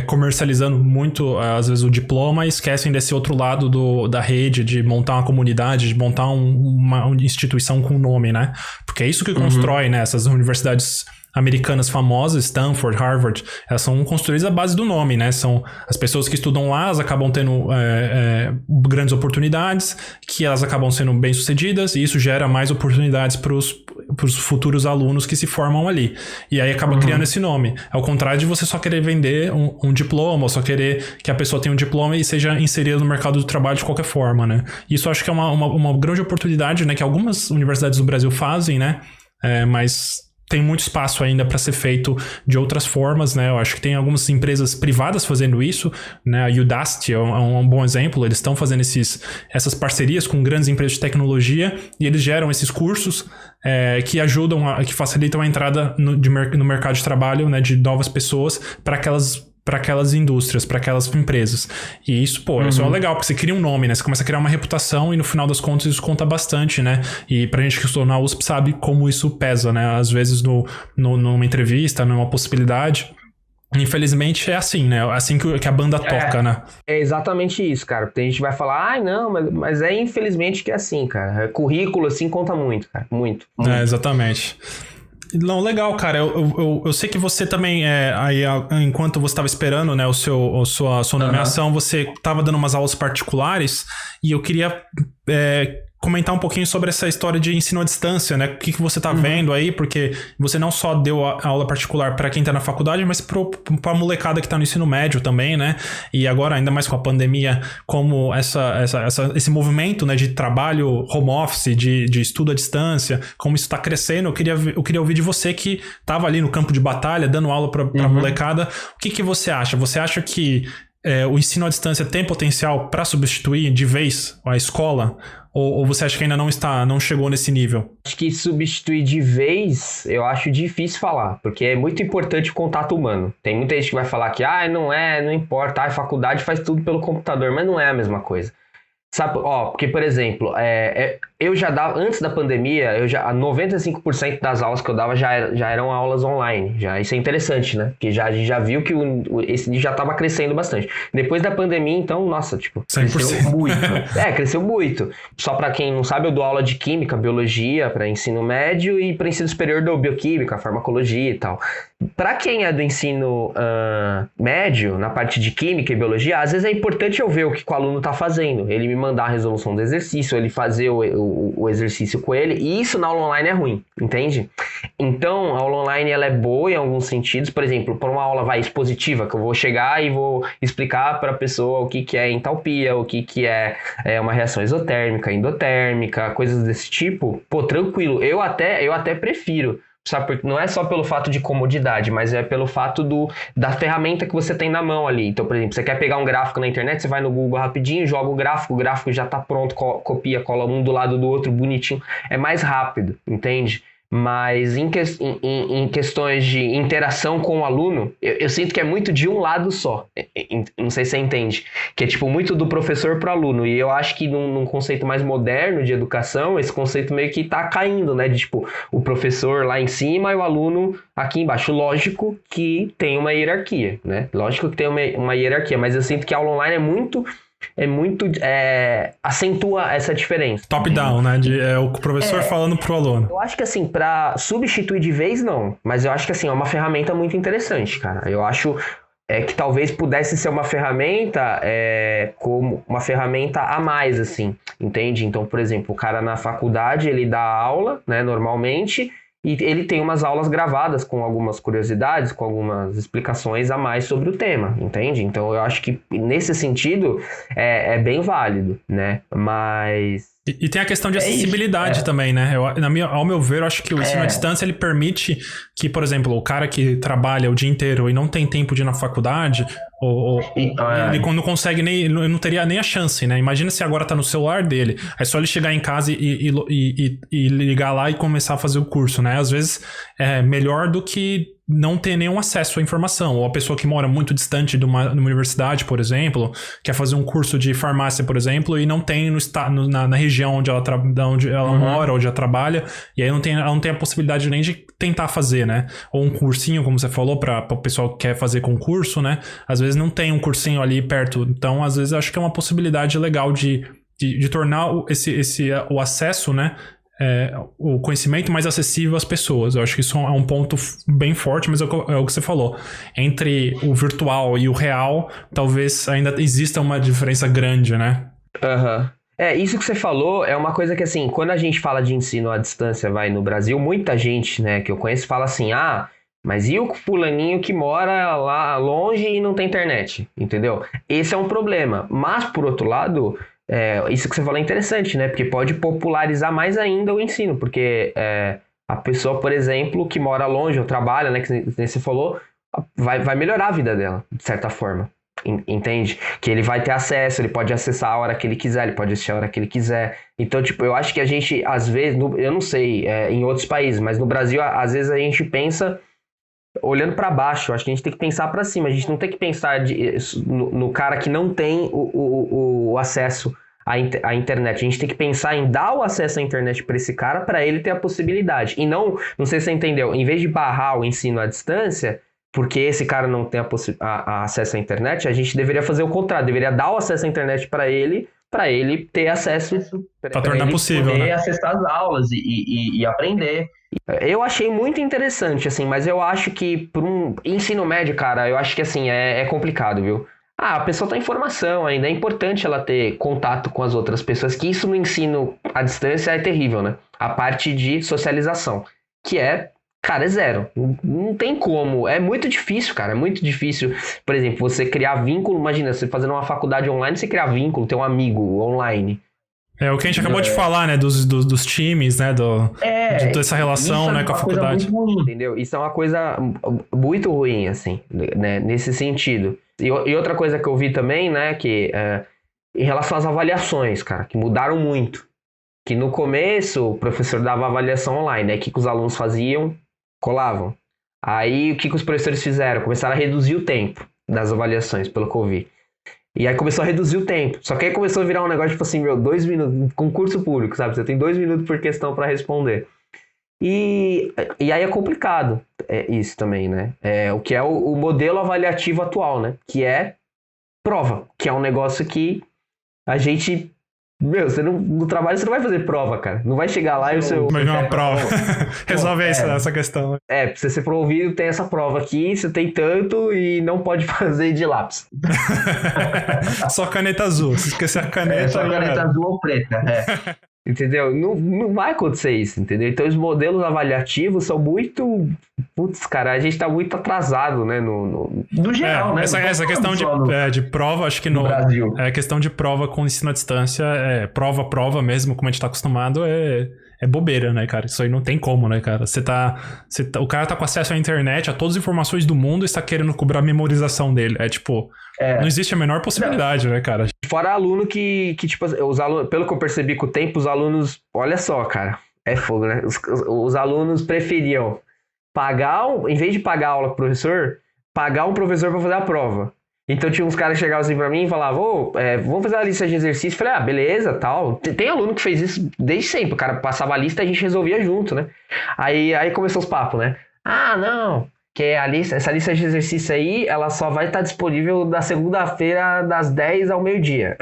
comercializando muito, às vezes, o diploma e esquecem desse outro lado da rede, de montar uma comunidade, de montar uma instituição com nome, né? Porque é isso que constrói, né? Essas universidades americanas famosas, Stanford, Harvard, elas são construídas à base do nome, né? São as pessoas que estudam lá, elas acabam tendo grandes oportunidades, que elas acabam sendo bem-sucedidas, e isso gera mais oportunidades para os futuros alunos que se formam ali. E aí acaba criando esse nome. Ao contrário de você só querer vender um diploma, ou só querer que a pessoa tenha um diploma e seja inserida no mercado do trabalho de qualquer forma, né? Isso eu acho que é uma grande oportunidade, né? Que algumas universidades do Brasil fazem, né? Mas tem muito espaço ainda para ser feito de outras formas, né? Eu acho que tem algumas empresas privadas fazendo isso, né? A Udacity é um bom exemplo. Eles estão fazendo essas parcerias com grandes empresas de tecnologia e eles geram esses cursos que ajudam, que facilitam a entrada no mercado de trabalho, né? De novas pessoas para aquelas indústrias, para aquelas empresas. E isso, isso é legal, porque você cria um nome, né? Você começa a criar uma reputação e no final das contas isso conta bastante, né? E pra gente que estudou na USP sabe como isso pesa, né? Às vezes numa entrevista, numa possibilidade. Infelizmente é assim, né? É assim que a banda toca, né? É exatamente isso, cara. Tem gente que vai falar, não, mas é infelizmente que é assim, cara. Currículo, assim, conta muito, cara. Muito. Exatamente. Não, legal, cara. Eu sei que você também, aí, enquanto você estava esperando, né, sua nomeação, você estava dando umas aulas particulares e eu queria comentar um pouquinho sobre essa história de ensino à distância, né? O que você tá vendo aí, porque você não só deu a aula particular para quem tá na faculdade, mas pra molecada que tá no ensino médio também, né? E agora, ainda mais com a pandemia, como esse movimento, né, de trabalho home office, de estudo à distância, como isso tá crescendo, eu queria ouvir de você que tava ali no campo de batalha, dando aula pra molecada. O que você acha? Você acha que o ensino à distância tem potencial para substituir de vez a escola? Ou você acha que ainda não chegou nesse nível? Acho que substituir de vez, eu acho difícil falar, porque é muito importante o contato humano. Tem muita gente que vai falar que não importa, a faculdade faz tudo pelo computador, mas não é a mesma coisa. Sabe, porque, por exemplo, eu já dava, antes da pandemia, 95% das aulas que eu dava já eram aulas online. Isso é interessante, né? Porque a gente já viu que esse já estava crescendo bastante. Depois da pandemia, então, nossa, 100%. Cresceu muito. Cresceu muito. Só para quem não sabe, eu dou aula de química, biologia para ensino médio e para ensino superior dou bioquímica, farmacologia e tal. para quem é do ensino médio, na parte de química e biologia, às vezes é importante eu ver o que o aluno está fazendo. Ele me mandar a resolução do exercício, ele fazer o exercício com ele, e isso na aula online é ruim, entende? Então, a aula online ela é boa em alguns sentidos. Por exemplo, para uma aula expositiva, que eu vou chegar e vou explicar para a pessoa o que é entalpia, o que é uma reação exotérmica, endotérmica, coisas desse tipo. Pô, tranquilo. Eu até prefiro. Sabe, porque não é só pelo fato de comodidade, mas é pelo fato da ferramenta que você tem na mão ali. Então, por exemplo, você quer pegar um gráfico na internet, você vai no Google rapidinho, joga o gráfico já tá pronto, copia, cola um do lado do outro, bonitinho. É mais rápido, entende? Mas em questões de interação com o aluno, eu sinto que é muito de um lado só. Não sei se você entende. Que é tipo muito do professor para o aluno. E eu acho que num conceito mais moderno de educação, esse conceito meio que tá caindo, né? De tipo, o professor lá em cima e o aluno aqui embaixo. Lógico que tem uma hierarquia, né? Lógico que tem uma hierarquia, mas eu sinto que a aula online acentua essa diferença. Top-down, né? É o professor falando pro aluno. Eu acho que assim, pra substituir de vez, não. Mas eu acho que assim, é uma ferramenta muito interessante, cara. Eu acho que talvez pudesse ser uma ferramenta como uma ferramenta a mais, assim, entende? Então, por exemplo, o cara na faculdade, ele dá aula, né, normalmente, e ele tem umas aulas gravadas com algumas curiosidades, com algumas explicações a mais sobre o tema, entende? Então eu acho que nesse sentido é bem válido, né? Mas... E tem a questão de acessibilidade também, né? Ao meu ver, eu acho que o ensino à distância ele permite que, por exemplo, o cara que trabalha o dia inteiro e não tem tempo de ir na faculdade, ele não consegue nem, não teria nem a chance, né? Imagina se agora tá no celular dele, é só ele chegar em casa e ligar lá e começar a fazer o curso, né? Às vezes é melhor do que não ter nenhum acesso à informação, ou a pessoa que mora muito distante de uma universidade, por exemplo, quer fazer um curso de farmácia, por exemplo, e não tem na região onde ela mora, onde ela trabalha, e aí ela não tem a possibilidade nem de tentar fazer, né? Ou um cursinho, como você falou, para o pessoal que quer fazer concurso, né? Às vezes não tem um cursinho ali perto, então às vezes eu acho que é uma possibilidade legal de tornar o acesso, né? O conhecimento mais acessível às pessoas. Eu acho que isso é um ponto bem forte, mas é o que você falou. Entre o virtual e o real, talvez ainda exista uma diferença grande, né? Isso que você falou é uma coisa que, assim, quando a gente fala de ensino à distância, no Brasil, muita gente, né, que eu conheço fala assim, mas e o fulaninho que mora lá longe e não tem internet, entendeu? Esse é um problema. Mas, por outro lado... isso que você falou é interessante, né? Porque pode popularizar mais ainda o ensino, porque a pessoa, por exemplo, que mora longe ou trabalha, né? Que você falou, vai melhorar a vida dela, de certa forma. Entende? Que ele vai ter acesso, ele pode acessar a hora que ele quiser, ele pode assistir a hora que ele quiser. Então, tipo, eu acho que a gente, às vezes, eu não sei, em outros países, mas no Brasil, às vezes a gente pensa olhando para baixo. Eu acho que a gente tem que pensar para cima. A gente não tem que pensar no cara que não tem o acesso à internet. A gente tem que pensar em dar o acesso à internet para esse cara, para ele ter a possibilidade. E não sei se você entendeu, em vez de barrar o ensino à distância, porque esse cara não tem a acesso à internet, a gente deveria fazer o contrário, deveria dar o acesso à internet para ele ter acesso, para tornar possível, poder né? acessar as aulas e aprender. Eu achei muito interessante, assim, mas eu acho que para um ensino médio, cara, eu acho que assim, é complicado, viu? A pessoa tá em formação ainda, é importante ela ter contato com as outras pessoas, que isso no ensino à distância é terrível, né? A parte de socialização, que cara, é zero. Não tem como. É muito difícil, cara. É muito difícil. Por exemplo, você criar vínculo. Imagina, você fazendo uma faculdade online, você criar vínculo, ter um amigo online. O que a gente acabou de falar, né? Dos times, né? Dessa relação, né, com a faculdade. Muito ruim, entendeu? Isso é uma coisa muito ruim, assim, né, nesse sentido. E outra coisa que eu vi também, né, que em relação às avaliações, cara, que mudaram muito. Que no começo o professor dava avaliação online, né? O que os alunos faziam? Colavam. Aí o que os professores fizeram? Começaram a reduzir o tempo das avaliações, pelo que eu vi. E aí começou a reduzir o tempo. Só que aí começou a virar um negócio tipo assim, 2 minutos, concurso público, sabe? Você tem 2 minutos por questão para responder. E aí é complicado isso também, né? O que é o modelo avaliativo atual, né? Que é prova, que é um negócio que a gente Meu, no trabalho você não vai fazer prova, cara. Não vai chegar lá e o seu... Vai vir uma prova. Resolve essa questão. Pra você ser promovido, tem essa prova aqui, você tem tanto e não pode fazer de lápis. Só caneta azul. Se esquecer a caneta... Só caneta azul ou preta, Entendeu? Não vai acontecer isso, entendeu? Então os modelos avaliativos são muito... Putz, cara, a gente tá muito atrasado, né? No geral, né? Essa questão de prova, acho que no Brasil. Questão de prova com ensino à distância, prova mesmo, como a gente tá acostumado, é bobeira, né, cara? Isso aí não tem como, né, cara? O cara tá com acesso à internet, a todas as informações do mundo e está querendo cobrar a memorização dele. Não existe a menor possibilidade, né, cara? Fora aluno que tipo, os alunos, pelo que eu percebi com o tempo, os alunos, olha só, cara, é fogo, né? Os alunos preferiam em vez de pagar aula com o professor, pagar um professor pra fazer a prova. Então tinha uns caras que chegavam assim pra mim e falavam, vamos fazer a lista de exercícios. Eu falei, beleza, tal. Tem aluno que fez isso desde sempre. O cara passava a lista e a gente resolvia junto, né? Aí começou os papos, né? Não, que essa lista de exercício aí, ela só vai estar disponível da segunda-feira, das 10 ao meio-dia.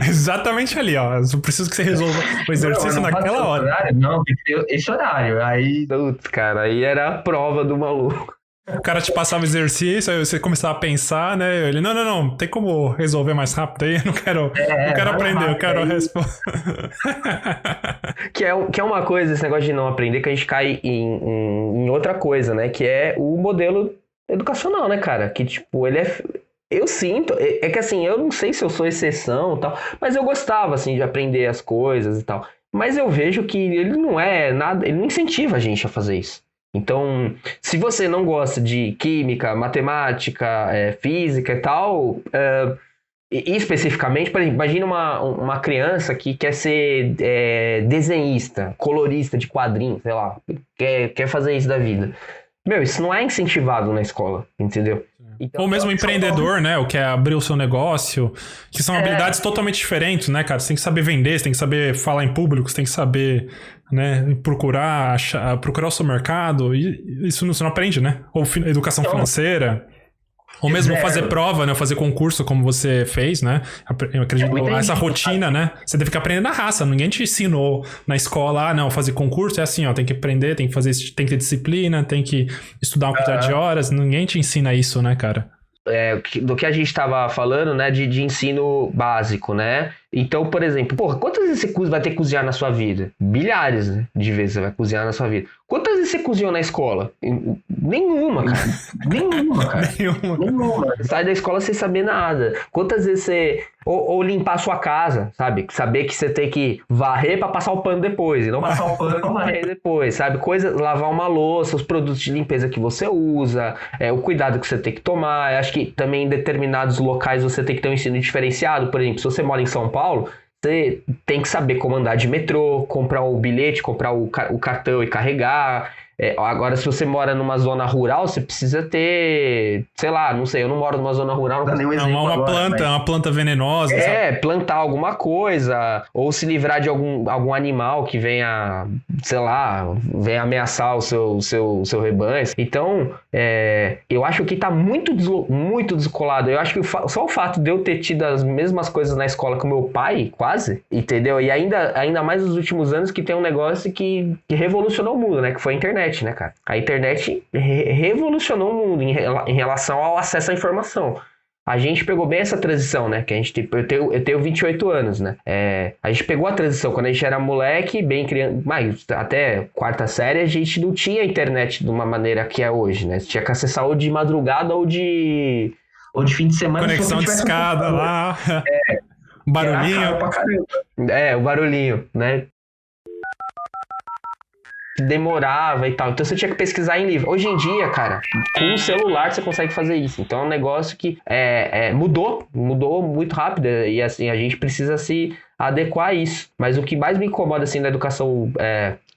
Exatamente ali, ó. Eu preciso que você resolva o exercício naquela hora. Horário? Não, tem que ter esse horário. Aí, putz, cara, aí era a prova do maluco. O cara te passava exercício, aí você começava a pensar, né? Ele, não, tem como resolver mais rápido aí? Eu não quero aprender, eu quero responder. Que é uma coisa, esse negócio de não aprender, que a gente cai em outra coisa, né? Que é o modelo educacional, né, cara? Que, tipo, ele é... Eu sinto... É que, assim, eu não sei se eu sou exceção e tal, mas eu gostava, assim, de aprender as coisas e tal. Mas eu vejo que ele não é nada... Ele não incentiva a gente a fazer isso. Então, se você não gosta de química, matemática, física e tal, especificamente, por exemplo, imagina uma criança que quer ser desenhista, colorista de quadrinhos, sei lá, quer fazer isso da vida. Meu, isso não é incentivado na escola, entendeu? Então, ou mesmo empreendedor, né? O que é abrir o seu negócio, que são habilidades totalmente diferentes, né, cara? Você tem que saber vender, você tem que saber falar em público, você tem que saber, né, procurar o seu mercado. E isso você não aprende, né? Ou educação financeira. Ou mesmo fazer prova, né? Fazer concurso como você fez, né? Eu acredito essa rotina, né? Você teve que aprender na raça. Ninguém te ensinou na escola, não, fazer concurso é assim, ó, tem que aprender, tem que ter disciplina, tem que estudar uma quantidade de horas. Ninguém te ensina isso, né, cara? Do que a gente estava falando, né, de ensino básico, né? Então, por exemplo, quantas vezes você vai ter que cozinhar na sua vida? Bilhares, né, de vezes você vai cozinhar na sua vida. Quantas vezes você cozinhou na escola? Nenhuma, cara. Nenhuma, cara. Nenhuma. Sai da escola sem saber nada. Quantas vezes você... Ou limpar a sua casa, sabe? Saber que você tem que varrer pra passar o pano depois. E não passar o pano pra varrer depois, sabe? Lavar uma louça, os produtos de limpeza que você usa, o cuidado que você tem que tomar. Eu acho que também em determinados locais você tem que ter um ensino diferenciado. Por exemplo, se você mora em São Paulo, você tem que saber como andar de metrô, comprar o bilhete, comprar o cartão e carregar. Agora, se você mora numa zona rural, você precisa ter, sei lá, não sei, eu não moro numa zona rural. Uma planta venenosa. Sabe? Plantar alguma coisa, ou se livrar de algum animal que venha, sei lá, venha ameaçar o seu rebanho. Então, eu acho que tá muito descolado. Eu acho que só o fato de eu ter tido as mesmas coisas na escola com meu pai, quase, entendeu? E ainda mais nos últimos anos que tem um negócio que revolucionou o mundo, né? Que foi a internet. Né, cara? A internet revolucionou o mundo em relação ao acesso à informação. A gente pegou bem essa transição, né? Que eu tenho 28 anos, né? A gente pegou a transição quando a gente era moleque, bem criança, mas até quarta série a gente não tinha internet de uma maneira que é hoje, né? Você tinha que acessar ou de madrugada ou de fim de semana. Conexão de escada lá. Barulhinho. O barulhinho, né? Demorava e tal, então você tinha que pesquisar em livro. Hoje em dia, cara, com o celular você consegue fazer isso. Então é um negócio que mudou muito rápido e assim, a gente precisa se adequar a isso. Mas o que mais me incomoda assim na educação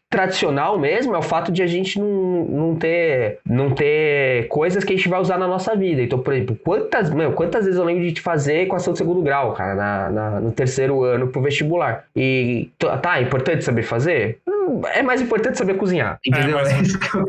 tradicional mesmo é o fato de a gente não ter coisas que a gente vai usar na nossa vida. Então, por exemplo, quantas vezes eu lembro de te fazer equação de segundo grau, cara, no terceiro ano pro vestibular. E é importante saber fazer? é mais importante saber cozinhar, entendeu?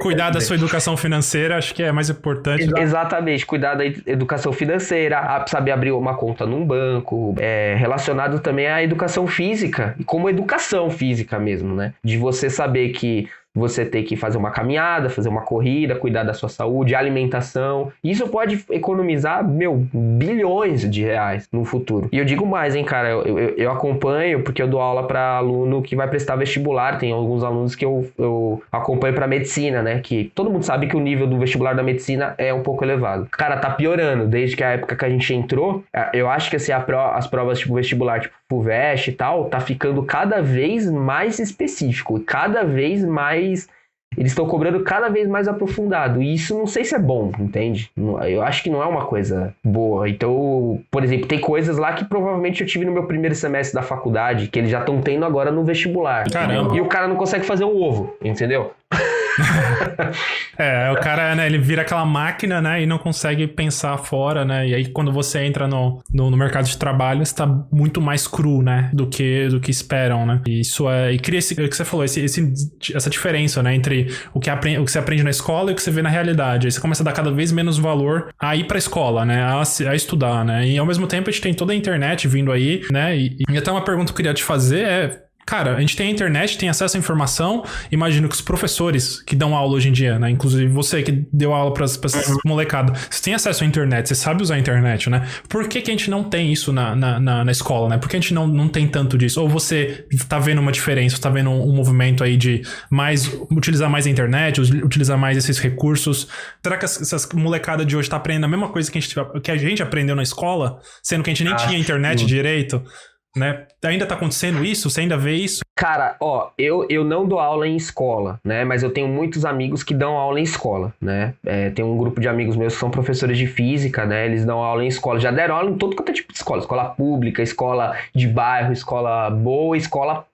Cuidar da sua educação financeira, acho que é mais importante. Exatamente, cuidar da educação financeira, saber abrir uma conta num banco, relacionado também à educação física, como educação física mesmo, né? De você saber que você tem que fazer uma caminhada, fazer uma corrida, cuidar da sua saúde, alimentação. Isso pode economizar, bilhões de reais no futuro. E eu digo mais, hein, cara, eu acompanho, porque eu dou aula para aluno que vai prestar vestibular. Tem alguns alunos que eu acompanho para medicina, né? Que todo mundo sabe que o nível do vestibular da medicina é um pouco elevado. Cara, tá piorando. Desde que a época que a gente entrou, eu acho que assim, as provas tipo vestibular, tipo FUVEST e tal, tá ficando cada vez mais específico, cada vez mais. Eles estão cobrando cada vez mais aprofundado. E isso não sei se é bom, entende? Eu acho que não é uma coisa boa. Então, por exemplo, tem coisas lá que provavelmente eu tive no meu primeiro semestre da faculdade, que eles já estão tendo agora no vestibular. Caramba. E o cara não consegue fazer um ovo, entendeu? O cara, né, ele vira aquela máquina, né, e não consegue pensar fora, né, e aí quando você entra no mercado de trabalho, você tá muito mais cru, né, do que esperam, né, e isso e cria o que você falou, essa diferença, né, entre o que você aprende na escola e o que você vê na realidade. Aí você começa a dar cada vez menos valor a ir pra escola, né, a estudar, né, e ao mesmo tempo a gente tem toda a internet vindo aí, né, e até uma pergunta que eu queria te fazer cara, a gente tem a internet, tem acesso à informação. Imagino que os professores que dão aula hoje em dia, né? Inclusive você que deu aula pra essas molecadas, você tem acesso à internet, você sabe usar a internet, né? Por que a gente não tem isso na escola, né? Por que a gente não tem tanto disso? Ou você tá vendo uma diferença, tá vendo um movimento aí de utilizar mais a internet, utilizar mais esses recursos? Será que essas molecadas de hoje tá aprendendo a mesma coisa que a gente aprendeu na escola, sendo que a gente nem tinha internet direito? Né? Ainda tá acontecendo isso? Você ainda vê isso? Cara, eu não dou aula em escola, né? Mas eu tenho muitos amigos que dão aula em escola, né? Tem um grupo de amigos meus que são professores de física, né? Eles dão aula em escola. Já deram aula em todo quanto é tipo de escola. Escola pública, escola de bairro, escola boa, escola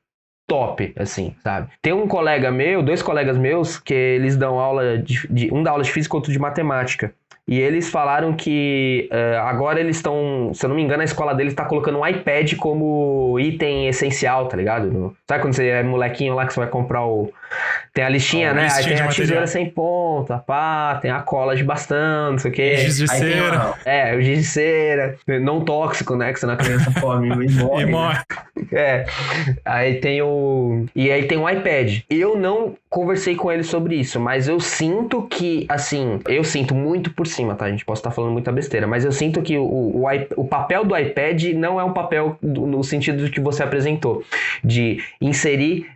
top, assim, sabe? Tem um colega meu, 2 colegas meus, que eles dão aula um dá aula de física, outro de matemática. E eles falaram que agora eles estão, se eu não me engano, a escola deles tá colocando um iPad como item essencial, tá ligado? Sabe quando você é molequinho lá que você vai comprar tem a listinha, né? Aí tem a tesoura sem ponta, pá, tem a cola de bastão, não sei o quê. Giz de cera. O giz de cera. Não tóxico, né? Que senão a criança come e morre. Né? Aí tem E aí tem um iPad. Eu não conversei com ele sobre isso, mas eu sinto que, assim, eu sinto muito por cima, tá? A gente pode estar falando muita besteira, mas eu sinto que o papel do iPad não é um papel no sentido que você apresentou, de inserir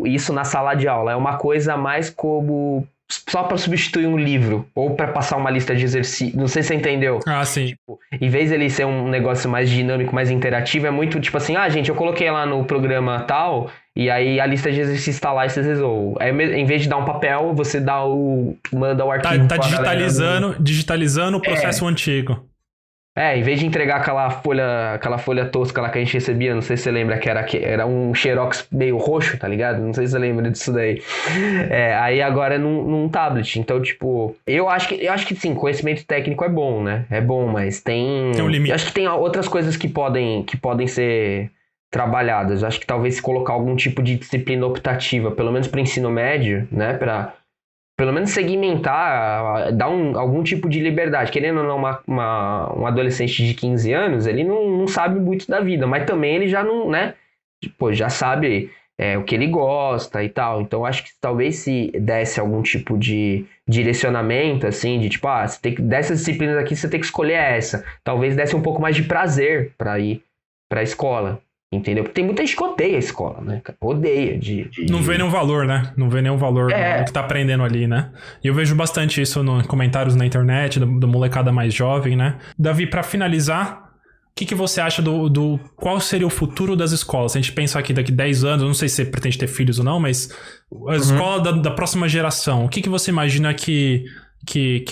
isso na sala de aula. É uma coisa mais como só para substituir um livro ou para passar uma lista de exercícios. Não sei se você entendeu. Ah, sim. Tipo, em vez dele ser um negócio mais dinâmico, mais interativo, é muito tipo assim, gente, eu coloquei lá no programa tal, e aí a lista de exercícios tá lá e você resolve. Aí, em vez de dar um papel, você manda o arquivo. Tá digitalizando o processo antigo. Em vez de entregar aquela folha tosca lá que a gente recebia, não sei se você lembra, que era um xerox meio roxo, tá ligado? Não sei se você lembra disso daí. Aí agora é num tablet. Então, tipo, eu acho que sim, conhecimento técnico é bom, né? É bom, mas tem um limite. Eu acho que tem outras coisas que podem ser trabalhadas. Eu acho que talvez se colocar algum tipo de disciplina optativa, pelo menos para ensino médio, né? Pra pelo menos segmentar, dar algum tipo de liberdade. Querendo ou não, um adolescente de 15 anos, ele não sabe muito da vida, mas também ele já não, né? Tipo, já sabe o que ele gosta e tal. Então, acho que talvez se desse algum tipo de direcionamento, assim, de tipo, você tem que, dessas disciplinas aqui, você tem que escolher essa. Talvez desse um pouco mais de prazer para ir para a escola. Entendeu? Porque tem muita gente que odeia a escola, né? Odeia Não vê nenhum valor, né? Não vê nenhum valor no que tá aprendendo ali, né? E eu vejo bastante isso nos comentários na internet, do molecada mais jovem, né? Davi, pra finalizar, o que você acha qual seria o futuro das escolas? Se a gente pensar aqui daqui 10 anos, eu não sei se você pretende ter filhos ou não, mas a escola da próxima geração, o que você imagina que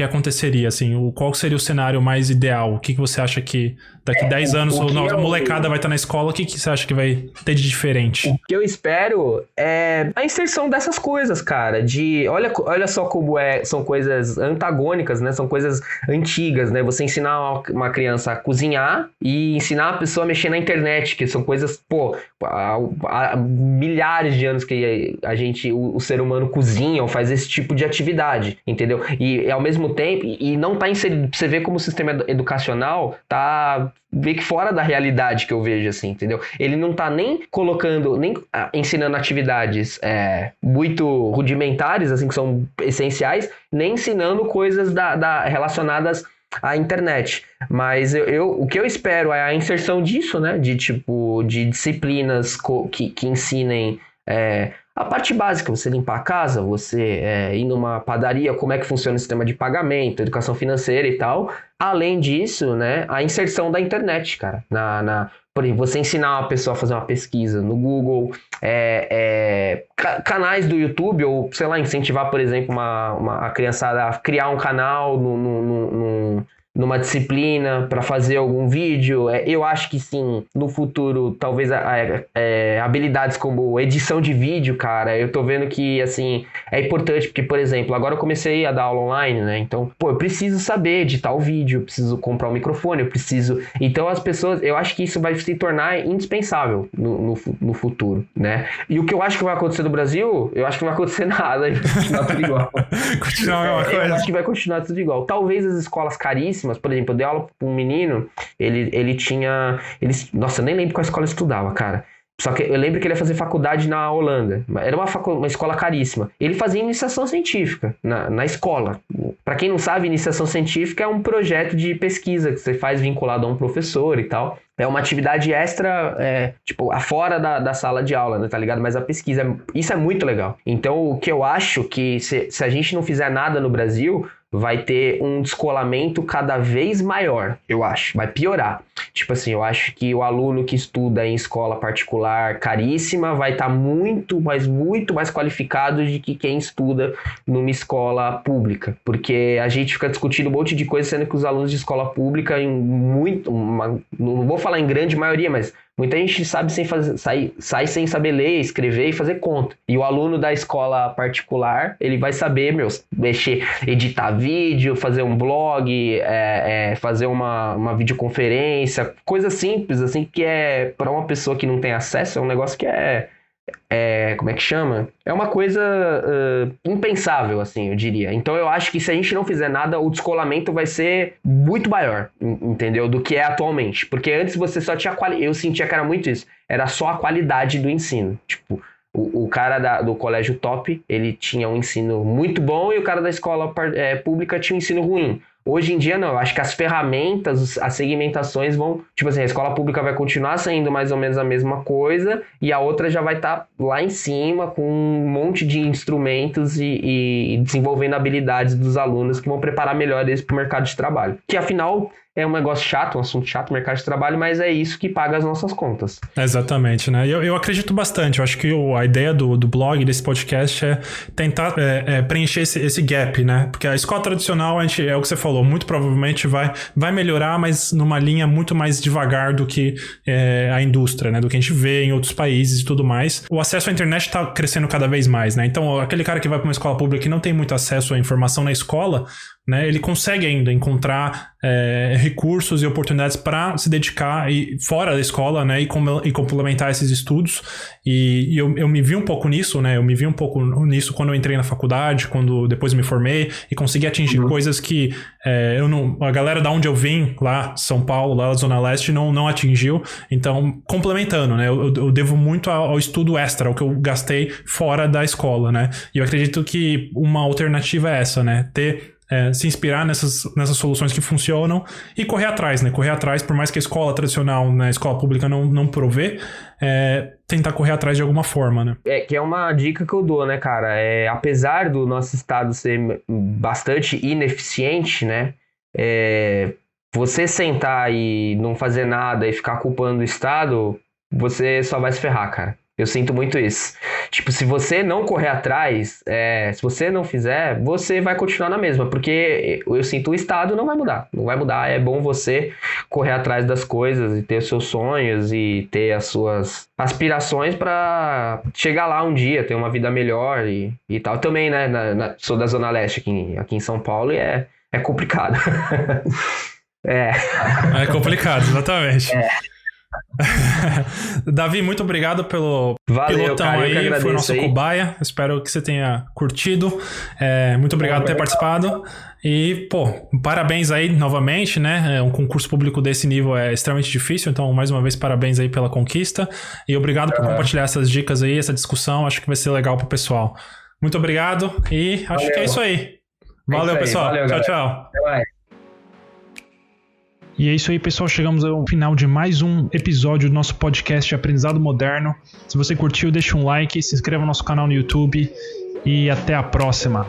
aconteceria, assim? Qual seria o cenário mais ideal? O que você acha que Daqui 10 anos a eu- molecada vai estar na escola, o que você acha que vai ter de diferente? O que eu espero é a inserção dessas coisas, cara. Olha só como são coisas antagônicas, né? São coisas antigas, né? Você ensinar uma criança a cozinhar e ensinar a pessoa a mexer na internet, que são coisas, pô, há milhares de anos que o ser humano cozinha ou faz esse tipo de atividade, entendeu? E ao mesmo tempo, e não tá inserido, você vê como o sistema educacional tá meio que fora da realidade que eu vejo, assim, entendeu? Ele não tá nem ensinando atividades muito rudimentares, assim, que são essenciais, nem ensinando coisas relacionadas à internet. Mas o que eu espero é a inserção disso, né? De disciplinas que ensinem a parte básica, você limpar a casa, você ir numa padaria, como é que funciona o sistema de pagamento, educação financeira e tal. Além disso, né, a inserção da internet, cara. Por exemplo, você ensinar uma pessoa a fazer uma pesquisa no Google, canais do YouTube, ou, sei lá, incentivar, por exemplo, a criançada a criar um canal numa disciplina para fazer algum vídeo. Eu acho que sim, no futuro, talvez habilidades como edição de vídeo, cara, eu tô vendo que, assim, é importante, porque, por exemplo, agora eu comecei a dar aula online, né, então, pô, eu preciso saber editar o vídeo, eu preciso comprar um microfone, eu preciso... Então, as pessoas, eu acho que isso vai se tornar indispensável no futuro, né, e o que eu acho que vai acontecer no Brasil, eu acho que não vai acontecer nada, vai continuar tudo igual. Continuar a mesma coisa. Eu acho que vai continuar tudo igual. Talvez as escolas caríssimas, por exemplo, eu dei aula para um menino, ele tinha... Nossa, eu nem lembro qual escola ele estudava, cara. Só que eu lembro que ele ia fazer faculdade na Holanda. Era uma escola caríssima. Ele fazia iniciação científica na escola. Para quem não sabe, iniciação científica é um projeto de pesquisa que você faz vinculado a um professor e tal. É uma atividade extra, fora da sala de aula, né, tá ligado? Mas a pesquisa, isso é muito legal. Então, o que eu acho que se a gente não fizer nada no Brasil, vai ter um descolamento cada vez maior, eu acho. Vai piorar. Tipo assim, eu acho que o aluno que estuda em escola particular caríssima vai estar muito mais qualificado do que quem estuda numa escola pública. Porque a gente fica discutindo um monte de coisa, sendo que os alunos de escola pública, não vou falar em grande maioria, mas muita gente sai sem saber ler, escrever e fazer conta. E o aluno da escola particular, ele vai saber, mexer, editar vídeo, fazer um blog, fazer uma videoconferência, coisa simples, assim, que para uma pessoa que não tem acesso, é um negócio que como é que chama? É uma coisa impensável, assim, eu diria. Então eu acho que se a gente não fizer nada, o descolamento vai ser muito maior, entendeu? Do que é atualmente. Porque antes você só tinha eu sentia que era muito isso. Era só a qualidade do ensino. Tipo, o cara do colégio top, ele tinha um ensino muito bom e o cara da escola pública tinha um ensino ruim. Hoje em dia, não. Eu acho que as ferramentas, as segmentações vão... Tipo assim, a escola pública vai continuar sendo mais ou menos a mesma coisa e a outra já vai estar lá em cima com um monte de instrumentos e desenvolvendo habilidades dos alunos que vão preparar melhor eles para o mercado de trabalho. Que, afinal... É um negócio chato, um assunto chato, mercado de trabalho, mas é isso que paga as nossas contas. Exatamente, né? Eu acredito bastante. Eu acho que a ideia do blog, desse podcast, é tentar preencher esse gap, né? Porque a escola tradicional, é o que você falou, muito provavelmente vai melhorar, mas numa linha muito mais devagar do que a indústria, né? Do que a gente vê em outros países e tudo mais. O acesso à internet está crescendo cada vez mais, né? Então, aquele cara que vai para uma escola pública e não tem muito acesso à informação na escola, né, ele consegue ainda encontrar recursos e oportunidades para se dedicar fora da escola, né, e complementar esses estudos. E eu me vi um pouco nisso, né? Eu me vi um pouco nisso quando eu entrei na faculdade, quando depois me formei e consegui atingir coisas que a galera da onde eu vim, lá São Paulo, lá da Zona Leste, não atingiu. Então, complementando, né? Eu devo muito ao estudo extra, ao que eu gastei fora da escola, né? E eu acredito que uma alternativa é essa, né? Se inspirar nessas soluções que funcionam e correr atrás, né? Correr atrás, por mais que a escola tradicional, né, a escola pública não provê, tentar correr atrás de alguma forma, né? Que é uma dica que eu dou, né, cara? Apesar do nosso estado ser bastante ineficiente, né? Você sentar e não fazer nada e ficar culpando o estado, você só vai se ferrar, cara. Eu sinto muito isso. Tipo, se você não correr atrás, se você não fizer, você vai continuar na mesma, porque eu sinto o estado não vai mudar, é bom você correr atrás das coisas e ter os seus sonhos e ter as suas aspirações pra chegar lá um dia, ter uma vida melhor e tal. Também, né, sou da Zona Leste aqui em São Paulo e é complicado. É complicado, exatamente. Davi, muito obrigado pelo pilotão, cara, aí, foi o nosso cobaia. Espero que você tenha curtido. Muito obrigado por ter participado. E, parabéns aí novamente, né? Um concurso público desse nível é extremamente difícil, então, mais uma vez, parabéns aí pela conquista. E obrigado por compartilhar essas dicas aí, essa discussão. Acho que vai ser legal pro pessoal. Muito obrigado e acho que é isso aí. Valeu, pessoal. Valeu, tchau. Até mais. E é isso aí, pessoal. Chegamos ao final de mais um episódio do nosso podcast Aprendizado Moderno. Se você curtiu, deixa um like, se inscreva no nosso canal no YouTube e até a próxima.